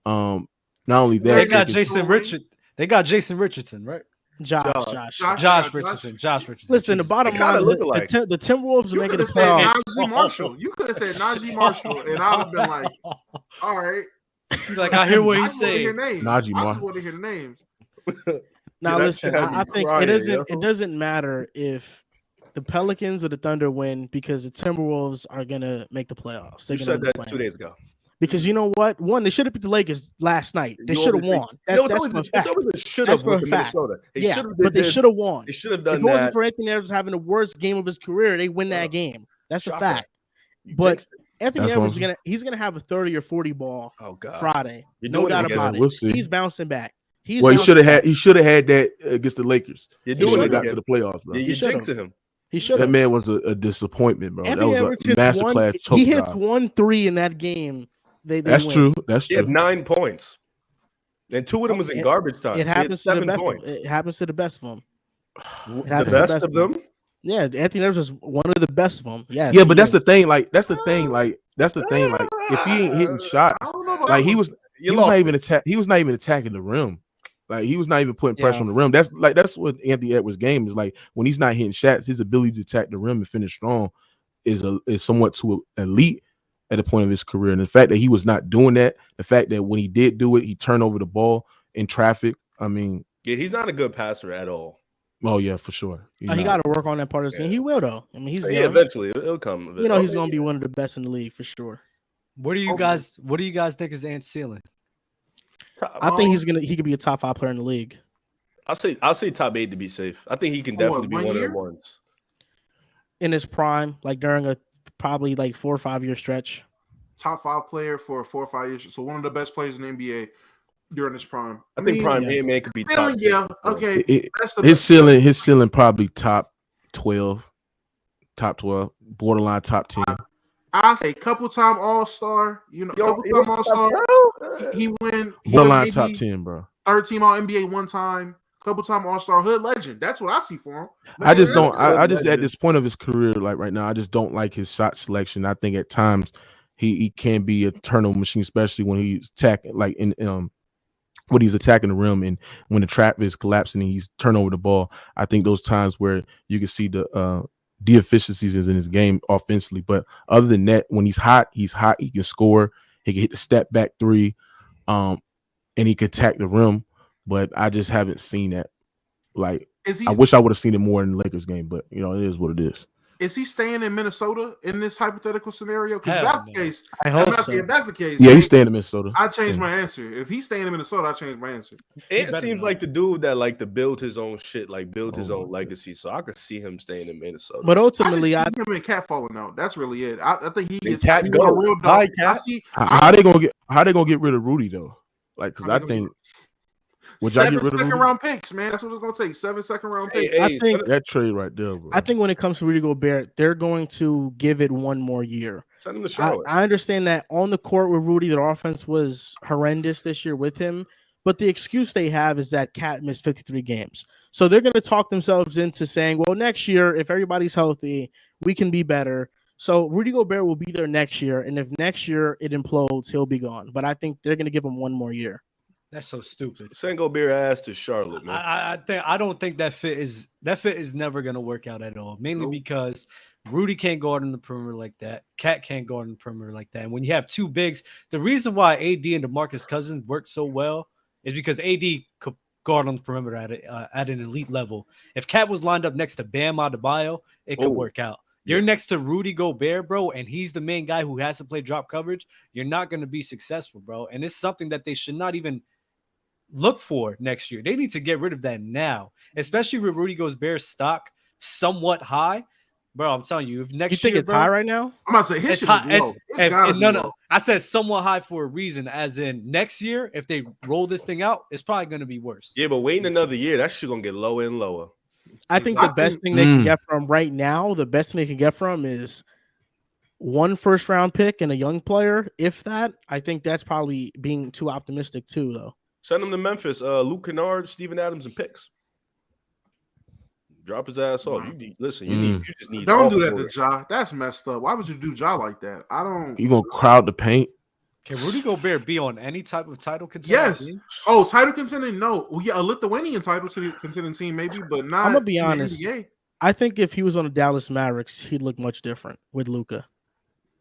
Not only that, they got Jason Richardson. They got Jason Richardson, right? Josh Richardson. Listen, the bottom line is the Timberwolves are making the playoffs. Najee Marshall. You could have said Najee Marshall, and I'd have been like, all right. He's like, I hear what he's saying. Najee Marshall. I just want to hear the names. Now listen, I think it doesn't matter if the Pelicans or the Thunder win because the Timberwolves are gonna make the playoffs. You said that 2 days ago. Because you know what? One, they should have beat the Lakers last night. They should have won. That's for a fact. That's for a fact. Yeah, but they should have won. They should have done that. If it wasn't for Anthony Edwards having the worst game of his career, they win that game. That's a fact. But Anthony Edwards is gonna have a 30 or 40 ball Friday. No doubt about it. We'll see. He's bouncing back. He should have had that against the Lakers. You're doing it. Got to the playoffs, bro. You're jinxing him. He should. That man was a disappointment, bro. Anthony that was a masterclass choke. He hits 1 3 in that game. That's true. He had 9 points, and 2 of them was in garbage time. It happens to the best. It happens to the best of them. The best of them. Yeah, Anthony Edwards is one of the best of them. Yeah. Yeah, but that's the thing. That's the thing. If he ain't hitting shots, he was not even attacking the rim. Like he was not even putting pressure on the rim. That's what Anthony Edwards' game is like. When he's not hitting shots, his ability to attack the rim and finish strong is somewhat too elite at the point of his career. And the fact that he was not doing that, the fact that when he did do it, he turned over the ball in traffic. I mean, yeah, he's not a good passer at all. Oh yeah, for sure. He got to work on that part of the team. He will though. I mean, he's eventually it'll come. You know, he's going to be one of the best in the league for sure. What do you guys think is Ant's ceiling? I think he could be a top 5 player in the league. I'll say top 8 to be safe. I think he can definitely be one of the ones in his prime, like during a probably like 4 or 5 year stretch. Top 5 player for 4 or 5 years. So one of the best players in the NBA during his prime. I think prime man could be top. Yeah, okay. His ceiling probably top 12, borderline top 10. I say couple time All-Star. You know, couple time All-Star. He borderline top 10, bro. 3rd team All NBA one time. Couple time All-Star hood legend. That's what I see for him. Man, I just at this point of his career, like right now, I just don't like his shot selection. I think at times he can be a turnover machine, especially when he's attacking, like when he's attacking the rim and when the trap is collapsing and he's turning over the ball. I think those times where you can see the deficiencies in his game offensively. But other than that, when he's hot. He can score. He can hit the step back 3, and he can attack the rim. But I just haven't seen that. Like, I wish I would have seen it more in the Lakers game, but you know, it is what it is. Is he staying in Minnesota in this hypothetical scenario? Because if that's the case, if that's the case, yeah, he's staying in Minnesota. I changed my answer. If he's staying in Minnesota, I changed my answer. It seems like the dude that like to build his own shit, like build his own legacy. So I could see him staying in Minnesota. But ultimately, I see him and Cat falling out. That's really it. I think he is Cat go. A real dog. How they gonna get rid of Rudy though? Like, because I think. Would y'all get rid of second-round picks, man? That's what it's gonna take. 7 second-round picks. I think that trade right there, bro. I think when it comes to Rudy Gobert, they're going to give it one more year. Send him to Charlotte. I understand that on the court with Rudy, their offense was horrendous this year with him, but the excuse they have is that Cat missed 53 games. So they're going to talk themselves into saying, well, next year, if everybody's healthy, we can be better. So Rudy Gobert will be there next year, and if next year it implodes, he'll be gone. But I think they're going to give him one more year. That's so stupid. Send Gobert ass to Charlotte, man. I don't think that fit is never gonna work out at all. Mainly because Rudy can't guard on the perimeter like that. Cat can't guard on the perimeter like that. And when you have two bigs, the reason why AD and DeMarcus Cousins work so well is because AD could guard on the perimeter at an elite level. If Cat was lined up next to Bam Adebayo, it could work out. You're next to Rudy Gobert, bro, and he's the main guy who has to play drop coverage. You're not going to be successful, bro. And it's something that they should not even look for next year. They need to get rid of that now, especially with Rudy Gobert's stock somewhat high. Bro, I'm telling you, if next you think year, it's bro, high right now? I'm about to say his shit is low. It's gotta be low. I said somewhat high for a reason, as in next year, if they roll this thing out, it's probably going to be worse. Yeah, but waiting another year, that shit going to get lower and lower. I think the best thing they can get from right now, the best thing they can get from is one first round pick and a young player. If that, I think that's probably being too optimistic too, though. Send them to Memphis. Luke Kennard, Steven Adams, and picks. Drop his ass off. You just need. Don't do that to Ja. That's messed up. Why would you do Ja like that? You gonna crowd the paint? Can Rudy Gobert be on any type of title contender? Yes. Team? Oh, title contending? No. Well, yeah, a Lithuanian title contending team maybe, but not. I'm gonna be honest. I think if he was on the Dallas Mavericks, he'd look much different with Luka.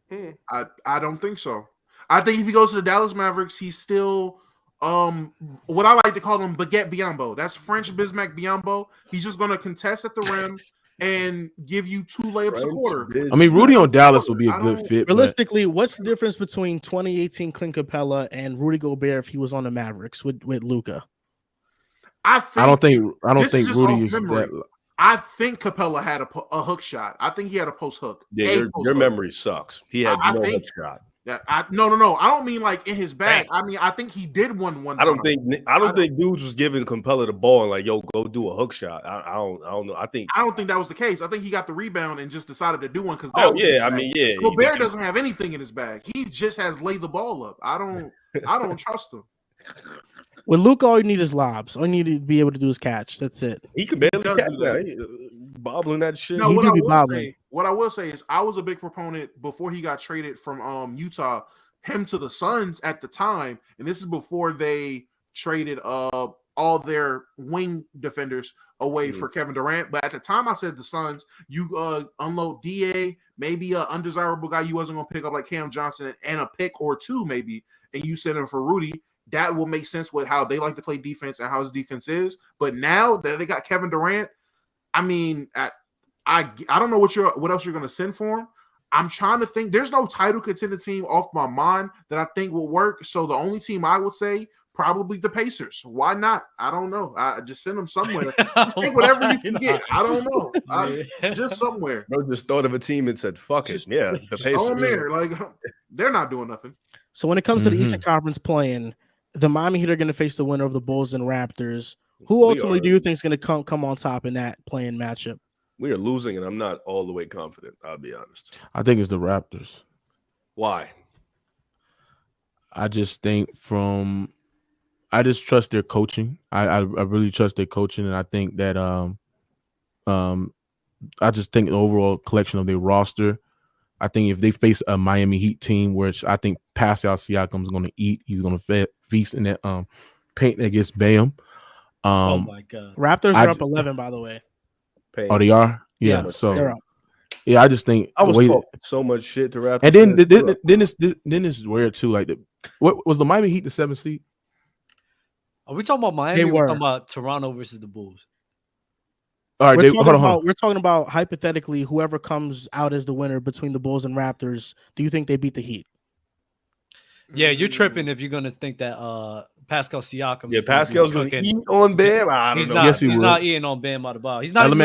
I don't think so. I think if he goes to the Dallas Mavericks, he's still what I like to call him Baguette Biyombo. That's French Bismack Biyombo. He's just gonna contest at the rim and give you 2 layups a quarter. I mean, Rudy on Dallas would be a good fit. Realistically, what's the difference between 2018 Clint Capella and Rudy Gobert if he was on the Mavericks with Luka? I don't think Rudy is that. I think Capella had a hook shot. I think he had a post hook. Yeah, your memory sucks. He had no hook shot. No. I don't mean like in his bag. I mean, I think he did one. I don't think dudes was giving Capella the ball and like, yo, go do a hook shot. I don't know. I don't think that was the case. I think he got the rebound and just decided to do one because. Gobert doesn't have anything in his bag. He just has laid the ball up. I don't trust him. With Luka, all you need is lobs. All you need to be able to do is catch. That's it. He can barely catch that. Bobbling that shit. No, what I will say is I was a big proponent before he got traded from Utah, him to the Suns at the time, and this is before they traded all their wing defenders away for Kevin Durant. But at the time, I said the Suns, you unload DA, maybe an undesirable guy you wasn't going to pick up like Cam Johnson and a pick or 2 maybe, and you send him for Rudy. That will make sense with how they like to play defense and how his defense is. But now that they got Kevin Durant, I mean, I don't know what else you're going to send for him. I'm trying to think. There's no title contender team off my mind that I think will work. So the only team I would say probably the Pacers. Why not? I don't know. I just send them somewhere. Just take whatever you can get. I don't know. Just somewhere. Bro just thought of a team and said, "Fuck it." Yeah, the Pacers. On there, like they're not doing nothing. So when it comes to the Eastern Conference playing, the Miami Heat are going to face the winner of the Bulls and Raptors. Who ultimately do you think is going to come on top in that playing matchup? We are losing, and I'm not all the way confident. I'll be honest. I think it's the Raptors. Why? I just think I just trust their coaching. I really trust their coaching, and I think that I just think the overall collection of their roster. I think if they face a Miami Heat team, which I think Pascal Siakam is going to eat, he's going to feast in that paint against Bam. Oh my God! Raptors are up 11, by the way. Oh, they are. Yeah. So they're up. Yeah, I just think I was talking so much shit to Raptors. And then it's weird too. Like, what was the Miami Heat the 7th seed? Are we talking about Miami? We're talking about Toronto versus the Bulls. All right, hold on. We're talking about hypothetically whoever comes out as the winner between the Bulls and Raptors. Do you think they beat the Heat? Yeah, you're tripping if you're gonna think that Pascal Siakam. Yeah, Pascal's gonna eat on Bam. I don't know. Yes, he's not eating on Bam out of ball. He's not. Let me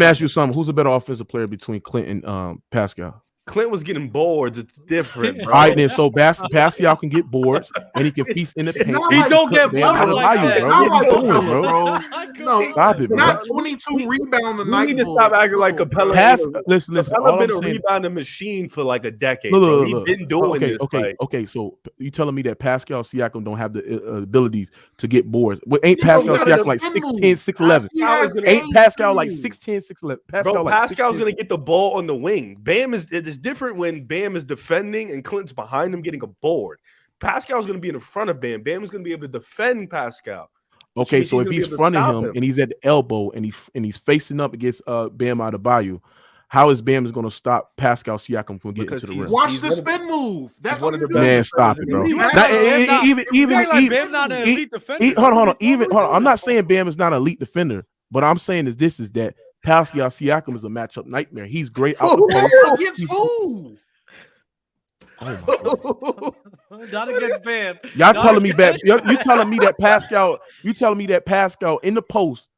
ask you something. Who's a better offensive player between Clint and Pascal? Clint was getting boards. It's different, bro. All right, then. So Pascal can get boards and he can feast in the paint. He don't get boards like that. Bro. No, stop it, bro. Not 22 rebound a night. You need to stop acting like Capella. Listen. Capella been a rebounding machine for like a decade. Look. He's been doing this. Okay. So you telling me that Pascal Siakam don't have the abilities to get boards? Ain't Pascal Siakam like 6'10", 6'11"? Ain't Pascal like 6'10", 6'11"? Bro, Pascal's gonna get the ball on the wing. Bam is different when Bam is defending and Clinton's behind him getting a board. Pascal's going to be in the front of Bam. Bam is going to be able to defend Pascal. Okay, so if he's fronting him and he's at the elbow and he's facing up against Bam Adebayo, how is Bam going to stop Pascal Siakam from getting to the rim? Watch the spin move. That's one of the man. Stop it, bro. Bam not an elite defender. Hold on. I'm not saying Bam is not an elite defender, but I'm saying is that Pascal Siakam is a matchup nightmare. He's great out the against who? Not against Bam. Y'all telling me that you telling me that Pascal in the post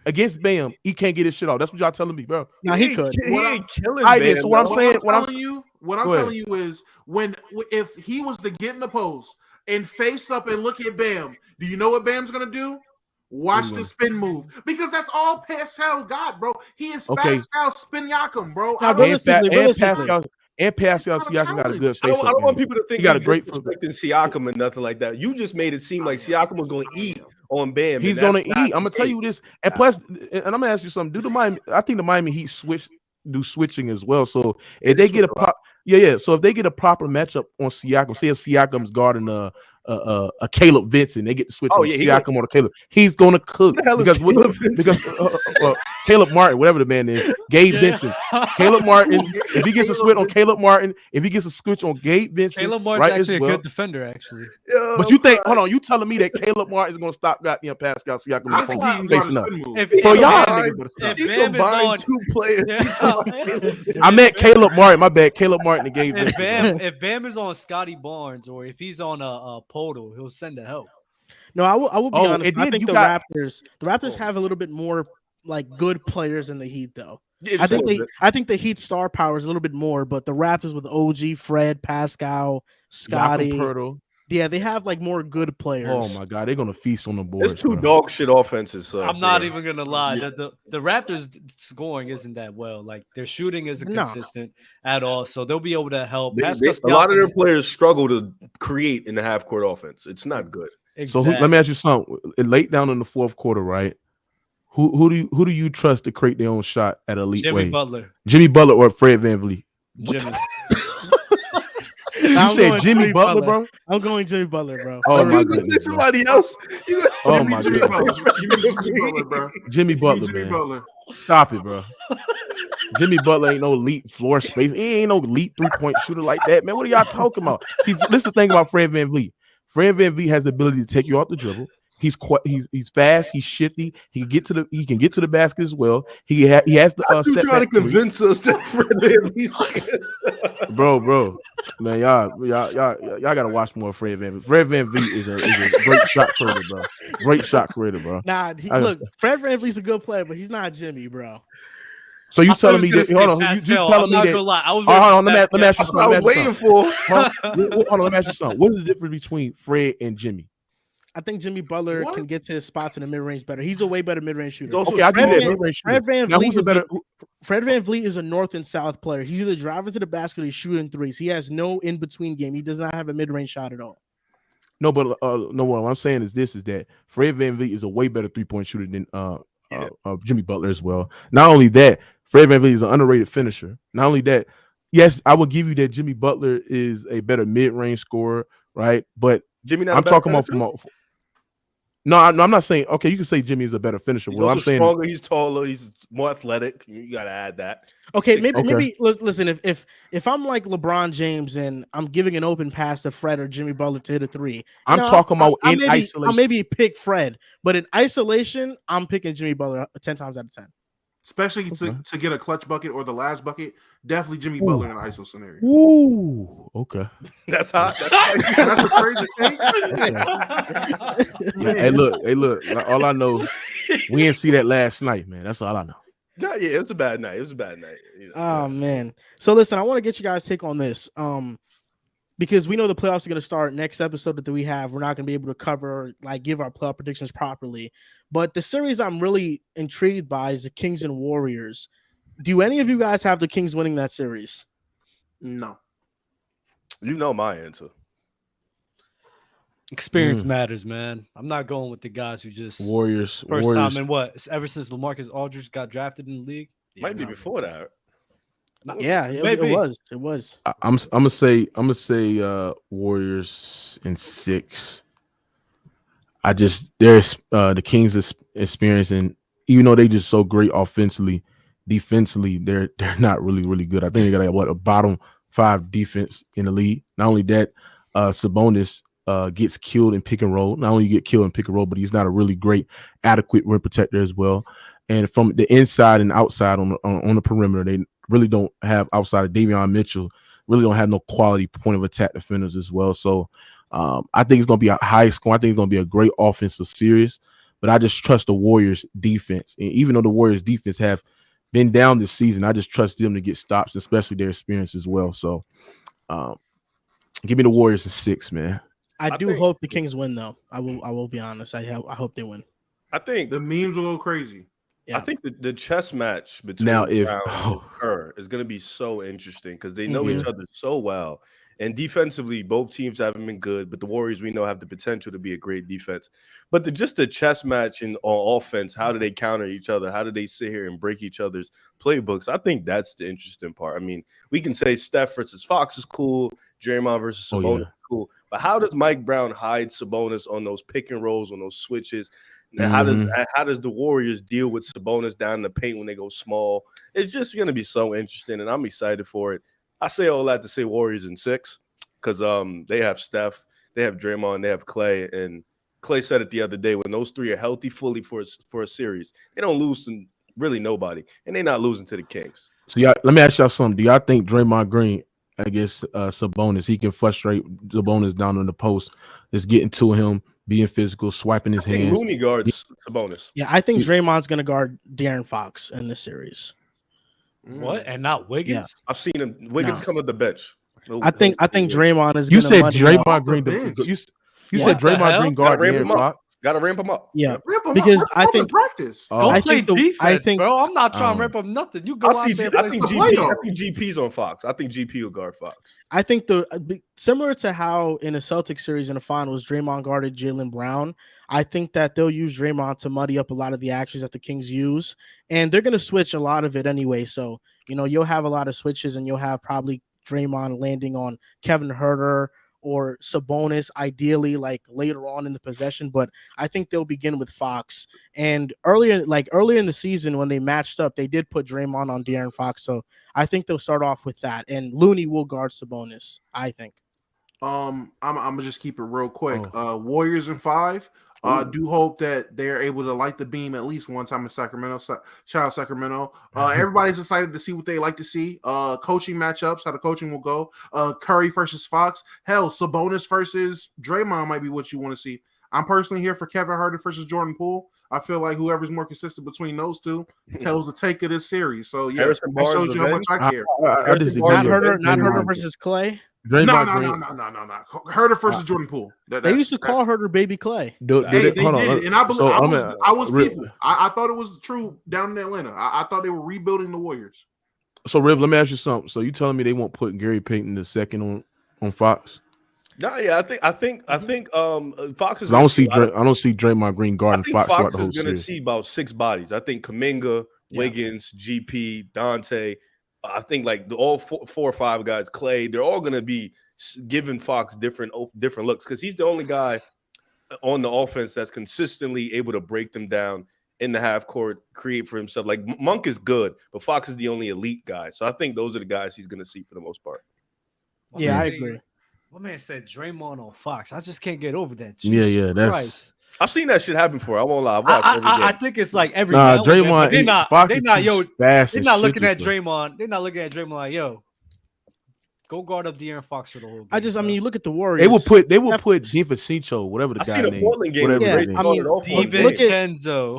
against Bam, he can't get his shit off. That's what y'all telling me, bro. No, he could. He ain't killing Bam. So what I'm telling you is if he was to get in the post and face up and look at Bam, do you know what Bam's gonna do? Watch the spin move, because that's all Pascal got, bro. He is Pascal Spin-Yakam, bro. And Pascal Siakam got a good face. I don't want people to think he got a great respecting Siakam and nothing like that. You just made it seem like Siakam was going to eat on Bam. He's going to eat. I'm going to tell you this. And plus, and I'm going to ask you something. I think the Miami Heat do switching as well. So if they get So if they get a proper matchup on Siakam, say if Siakam's guarding a Caleb Vincent, they get to switch Siakam on a Caleb. He's gonna cook because Caleb Martin, whatever the man is, Gabe Vincent, Caleb Martin. If he gets a switch on Caleb Martin, if he gets a switch on Gabe Vincent, Caleb Martin's actually a good defender, actually. But you think? Hold on, you telling me that Caleb Martin is gonna stop goddamn Pascal Siakam? I think he's facing up. If Bam is on two players, I meant Caleb Martin. My bad, Caleb Martin and Gabe Vincent. If Bam is on Scotty Barnes or if he's on a Poto, he'll send the help. No, I will be honest. I think the Raptors have a little bit more like good players in the Heat, though. I think the Heat star power is a little bit more, but the Raptors with OG, Fred, Pascal, Scotty, yeah, they have like more good players. Oh my God, they're gonna feast on the board. It's two dog shit offenses. I'm not even gonna lie. The Raptors scoring isn't that well. Like their shooting isn't consistent at all, so they'll be able to help. A lot of their players struggle to create in the half court offense. It's not good. Exactly. So let me ask you something. Late down in the fourth quarter, right? Who do you trust to create their own shot at elite way? Jimmy Butler or Fred VanVleet? Jimmy. You said Jimmy Butler, bro? I'm going Jimmy Butler, bro. Oh my goodness. Somebody else. Oh my goodness. Jimmy Butler, bro. Jimmy Butler. Stop it, bro. Jimmy Butler ain't no elite floor space. He ain't no elite 3-point shooter like that, man. What are y'all talking about? See, this is the thing about Fred VanVleet. Fred VanVleet has the ability to take you off the dribble. He's fast. He's shifty. He can get to the basket as well. He has the. You trying to convince us that Fred VanVleet, bro, man, y'all gotta watch more Fred VanVleet. Fred VanVleet is a great shot creator, bro. Great shot creator, bro. Nah, look, Fred VanVleet's a good player, but he's not Jimmy, bro. So you telling me that? Hold on, you telling me that? Hold on, let me ask you something. I was waiting for. Hold on, let me ask you something. What is the difference between Fred and Jimmy? I think Jimmy Butler can get to his spots in the mid-range better. He's a way better mid-range shooter. Okay, I give you that mid-range shooter. Fred VanVleet is a north and south player. He's either driving to the basket or he's shooting threes. He has no in-between game. He does not have a mid-range shot at all. No, but what I'm saying is that Fred VanVleet is a way better 3-point shooter than Jimmy Butler as well. Not only that, Fred VanVleet is an underrated finisher. Not only that, yes, I will give you that Jimmy Butler is a better mid-range scorer, right? But I'm talking about from No, I'm not saying. Okay, you can say Jimmy is a better finisher. He's I'm saying stronger. He's taller. He's more athletic. You got to add that. Okay, maybe. Listen, if I'm like LeBron James and I'm giving an open pass to Fred or Jimmy Butler to hit a three, I'm talking about isolation. I'll maybe pick Fred, but in isolation, I'm picking Jimmy Butler 10 times out of 10. Especially to get a clutch bucket or the last bucket, definitely Jimmy Butler in an ISO scenario. Ooh, okay. That's hot. That's a crazy thing. Hey, look. All I know, we didn't see that last night, man. That's all I know. No, yeah, it was a bad night. Oh man. So listen, I want to get you guys' take on this. Because we know the playoffs are going to start. Next episode that we have, we're not going to be able to cover, like, give our playoff predictions properly. But the series I'm really intrigued by is the Kings and Warriors. Do any of you guys have the Kings winning that series? No. You know my answer. Experience matters, man. I'm not going with the guys who just Warriors. Time in what? Ever since LaMarcus Aldridge got drafted in the league? Might be before that. Yeah, it was. It was. I'm gonna say Warriors in 6. There's the Kings' experience, and even though they just so great offensively, defensively they're not really good. I think they got a bottom 5 defense in the league. Not only that, Sabonis gets killed in pick and roll. Not only get killed in pick and roll, but he's not a really great adequate rim protector as well. And from the inside and outside on the perimeter, they really don't have, outside of Davion Mitchell, really don't have no quality point of attack defenders as well. So I think it's going to be a high score. I think it's going to be a great offensive series, but I just trust the Warriors defense. And even though the Warriors defense have been down this season, I just trust them to get stops, especially their experience as well. So give me the Warriors in 6, man. I do hope the Kings win, though. I will be honest. I hope they win. I think the memes will go crazy. Yeah. I think the chess match between Brown and Kerr is going to be so interesting because they know each other so well. And defensively, both teams haven't been good, but the Warriors, we know, have the potential to be a great defense. But just the chess match on offense, how do they counter each other? How do they sit here and break each other's playbooks? I think that's the interesting part. I mean, we can say Steph versus Fox is cool, Draymond versus Sabonis is cool, but how does Mike Brown hide Sabonis on those pick and rolls, on those switches? And how does the Warriors deal with Sabonis down in the paint when they go small? It's just going to be so interesting, and I'm excited for it. I say all that to say Warriors in 6 because they have Steph, they have Draymond, they have Clay, and Clay said it the other day, when those 3 are healthy fully for a series, they don't lose to really nobody, and they're not losing to the Kings. So let me ask y'all something. Do y'all think Draymond Green against Sabonis, he can frustrate Sabonis down on the post, just getting to him, being physical, swiping his hands? Looney guards Sabonis. Yeah, I think Draymond's going to guard De'Aaron Fox in this series. What? And not Wiggins? Yeah. I've seen him. Wiggins come at the bench. I think Draymond is. You said Draymond Green. You said Draymond Green guard De'Aaron Fox. Got to ramp him up. Yeah, because I think practice. Don't play defense, bro. I'm not trying to ramp up nothing. You go out there. I think GP's on Fox. I think GP will guard Fox. I think similar to how in a Celtics series in the finals, Draymond guarded Jaylen Brown. I think that they'll use Draymond to muddy up a lot of the actions that the Kings use, and they're going to switch a lot of it anyway. So you'll have a lot of switches, and you'll have probably Draymond landing on Kevin Huerter or Sabonis, ideally, like later on in the possession. But I think they'll begin with Fox. And earlier in the season when they matched up, they did put Draymond on De'Aaron Fox. So I think they'll start off with that. And Looney will guard Sabonis, I think. I'm gonna just keep it real quick. Warriors in 5. Do hope that they're able to light the beam at least one time in Sacramento. Shout out Sacramento. Everybody's excited to see what they like to see. Coaching matchups, how the coaching will go. Curry versus Fox. Hell, Sabonis versus Draymond might be what you want to see. I'm personally here for Kevin Huerter versus Jordan Poole. I feel like whoever's more consistent between those two tells the take of this series. So yeah, that shows you how much I care. Not Huerter versus Clay. No. Huerter versus Jordan Poole. They used to call Huerter Baby Clay. They did, and I believe I was people. I thought it was true down in Atlanta. I thought they were rebuilding the Warriors. So Riv, let me ask you something. So you telling me they won't put Gary Payton II on Fox? No, yeah, I think Fox is. I don't see Draymond Green guarding Fox. Fox is going to see about 6 bodies. I think Kuminga, Wiggins, GP, Dante. I think like all 4 or 5 guys, Clay, they're all going to be giving Fox different looks because he's the only guy on the offense that's consistently able to break them down in the half court, create for himself. Like Monk is good, but Fox is the only elite guy. So I think those are the guys he's going to see for the most part. Yeah, I agree. My man said Draymond on Fox. I just can't get over that. Yeah, that's. Christ. I've seen that shit happen before. I won't lie. I think it's like every Draymond. They're not looking at Draymond. They're not looking at Draymond like, yo, go guard up De'Aaron Fox for the whole game. I mean, you look at the Warriors. They will put DiVincenzo, whatever the guy name.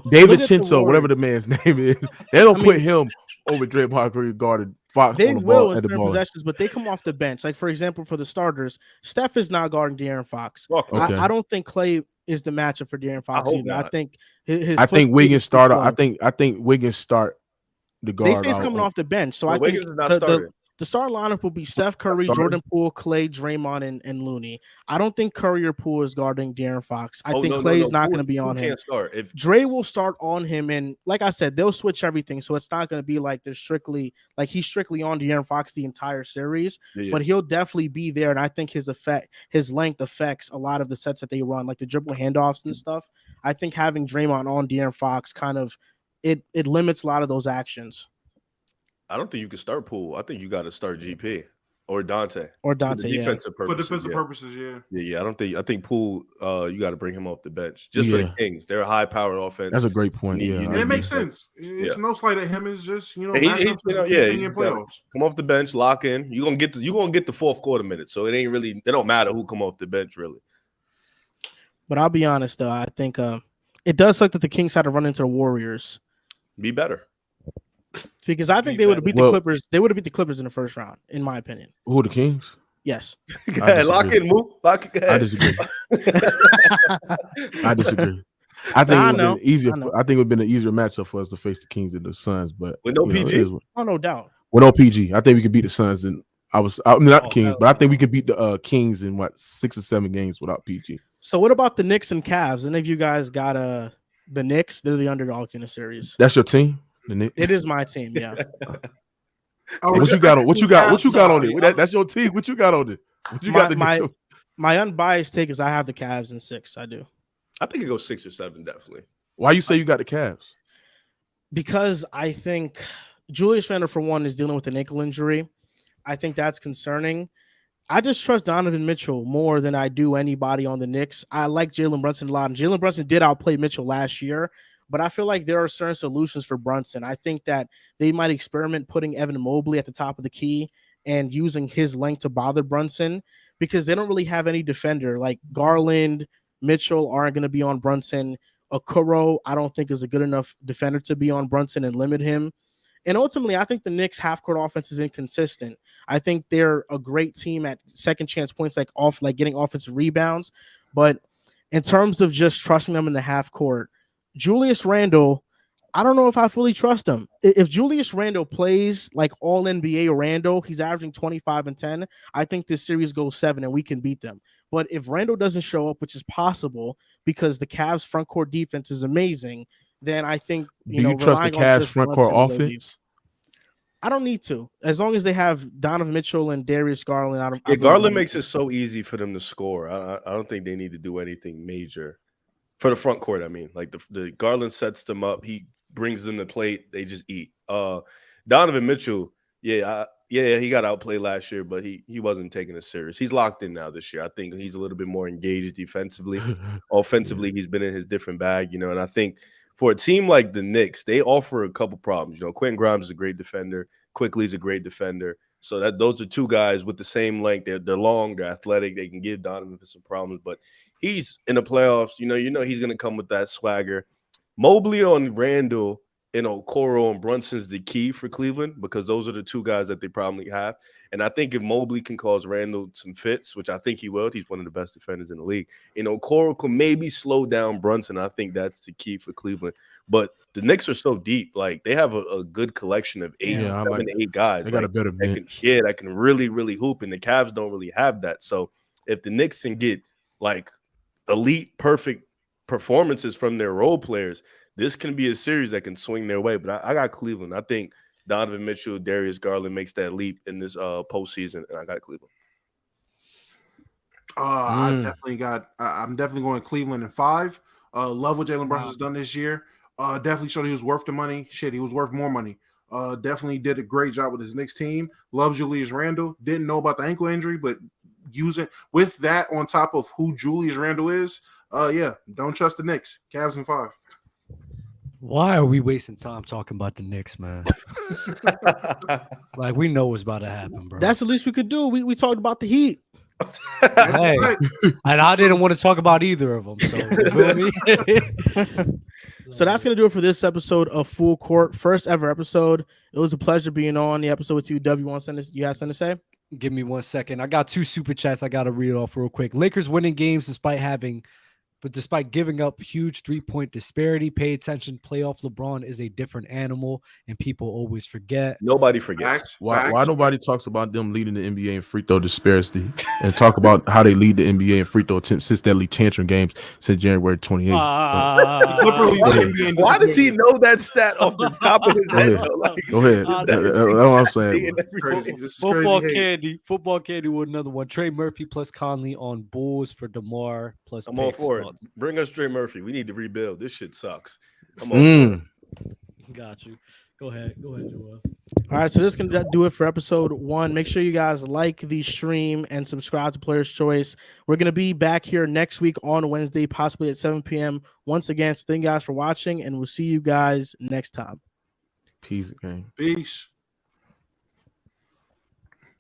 DiVincenzo, whatever the man's name is. They'll put him over Draymond Green guarded Fox. They will in certain possessions, but they come off the bench. Like for example, for the starters, Steph is not guarding De'Aaron Fox. Okay. I don't think Clay is the matchup for De'Aaron Fox either. Not. I think Wiggins start. I think Wiggins start the guard. They say he's coming off the bench, so I Wiggins think is not starting. The starting lineup will be Steph Curry, Jordan Poole, Clay, Draymond, and Looney. I don't think Curry or Poole is guarding De'Aaron Fox. I think Clay's not going to be on him. Can't start. If Dre will start on him, and like I said, they'll switch everything, so it's not going to be like they're strictly he's strictly on De'Aaron Fox the entire series. Yeah. But he'll definitely be there, and I think his length affects a lot of the sets that they run, like the dribble handoffs and stuff. I think having Draymond on De'Aaron Fox kind of it limits a lot of those actions. I don't think you can start Poole. I think you got to start GP or Dante. For defensive purposes, yeah. Yeah. I think Poole, you got to bring him off the bench just for the Kings. They're a high-powered offense. That's a great point. And it makes sense. It's no slight at him. It's just in playoffs. Come off the bench, lock in. You're gonna get the fourth quarter minutes. So it don't matter who come off the bench really. But I'll be honest though, I think it does suck that the Kings had to run into the Warriors. Be better. Because I think they would have beat the Clippers. They would have beat the Clippers in the first round, in my opinion. Who, the Kings? Yes. Lock in, move. Lock in. I disagree. I think it would have been an easier matchup for us to face the Kings and the Suns, but with no PG. No doubt. With no PG, I think we could beat the Suns, and the Kings, but I think we could beat the Kings in 6 or 7 games without PG. So what about the Knicks and Cavs? Any of you guys got the Knicks? They're the underdogs in the series. That's your team. It is my team, yeah. What you got on it? That's your team. What you got on it? What you got? My unbiased take is I have the Cavs in 6. I do. I think it goes 6 or 7, definitely. Why you say you got the Cavs? Because I think Julius Randle, for one, is dealing with an ankle injury. I think that's concerning. I just trust Donovan Mitchell more than I do anybody on the Knicks. I like Jalen Brunson a lot, and Jalen Brunson did outplay Mitchell last year. But I feel like there are certain solutions for Brunson. I think that they might experiment putting Evan Mobley at the top of the key and using his length to bother Brunson because they don't really have any defender. Like Garland, Mitchell aren't going to be on Brunson. Okoro, I don't think is a good enough defender to be on Brunson and limit him. And ultimately, I think the Knicks' half-court offense is inconsistent. I think they're a great team at second chance points, like getting offensive rebounds. But in terms of just trusting them in the half court, Julius Randle, I don't know if I fully trust him. If Julius Randle plays like all NBA Randle, he's averaging 25 and 10. I think this series goes 7 and we can beat them. But if Randle doesn't show up, which is possible because the Cavs front court defense is amazing, then I think do you trust the Cavs front court offense? I don't need to. As long as they have Donovan Mitchell and Darius Garland. Garland makes it so easy for them to score. I don't think they need to do anything major. For the front court, I mean, like the Garland sets them up. He brings them the plate. They just eat. Donovan Mitchell, he got outplayed last year, but he wasn't taking it serious. He's locked in now this year. I think he's a little bit more engaged defensively. Offensively, he's been in his different bag, and I think for a team like the Knicks, they offer a couple problems. Quentin Grimes is a great defender. Quickly's a great defender. So those are two guys with the same length. They're long, they're athletic. They can give Donovan some problems, but he's in the playoffs. You know he's going to come with that swagger. Mobley on Randle and Okoro and Brunson's the key for Cleveland because those are the two guys that they probably have. And I think if Mobley can cause Randle some fits, which I think he will, he's one of the best defenders in the league. And Okoro can maybe slow down Brunson. I think that's the key for Cleveland. But the Knicks are so deep. Like, they have a good collection of 8 guys. They got a better bench. That can really, really hoop. And the Cavs don't really have that. So if the Knicks can get, like, elite, perfect performances from their role players, this can be a series that can swing their way. But I got Cleveland. I think Donovan Mitchell, Darius Garland makes that leap in this postseason, and I got Cleveland. I'm definitely going Cleveland in 5. Love what Jalen Brunson's done this year. Definitely showed he was worth the money. He was worth more money. Definitely did a great job with his Knicks team. Love Julius Randle. Didn't know about the ankle injury, but using with that on top of who Julius Randle is, don't trust the Knicks. Cavs in 5. Why are we wasting time talking about the Knicks, man? Like, we know what's about to happen, bro. That's the least we could do. We talked about the Heat. Hey, and I didn't want to talk about either of them. So, you feel me? So that's going to do it for this episode of Full Court. First ever episode. It was a pleasure being on the episode with you. W, you have something to say? Give me 1 second. I got 2 super chats I got to read off real quick. Lakers winning games despite having but despite giving up huge 3-point disparity, pay attention. Playoff LeBron is a different animal, and people always forget. Nobody forgets. Why nobody talks about them leading the NBA in free throw disparity and talk about how they lead the NBA in free throw attempts since deadly tantrum games since January 28th. Why does he know that stat off the top of his head? Go ahead. That's what I'm saying. Football candy with another one. Trey Murphy plus Conley on Bulls for DeMar plus. I'm all for it. Bring us Trey Murphy. We need to rebuild. This shit sucks. I'm all for it. Got you. Go ahead, Joel. All right, so this can do it for episode 1. Make sure you guys like the stream and subscribe to Player's Choice. We're going to be back here next week on Wednesday, possibly at 7 p.m. Once again, so thank you guys for watching, and we'll see you guys next time. Peace, gang. Peace.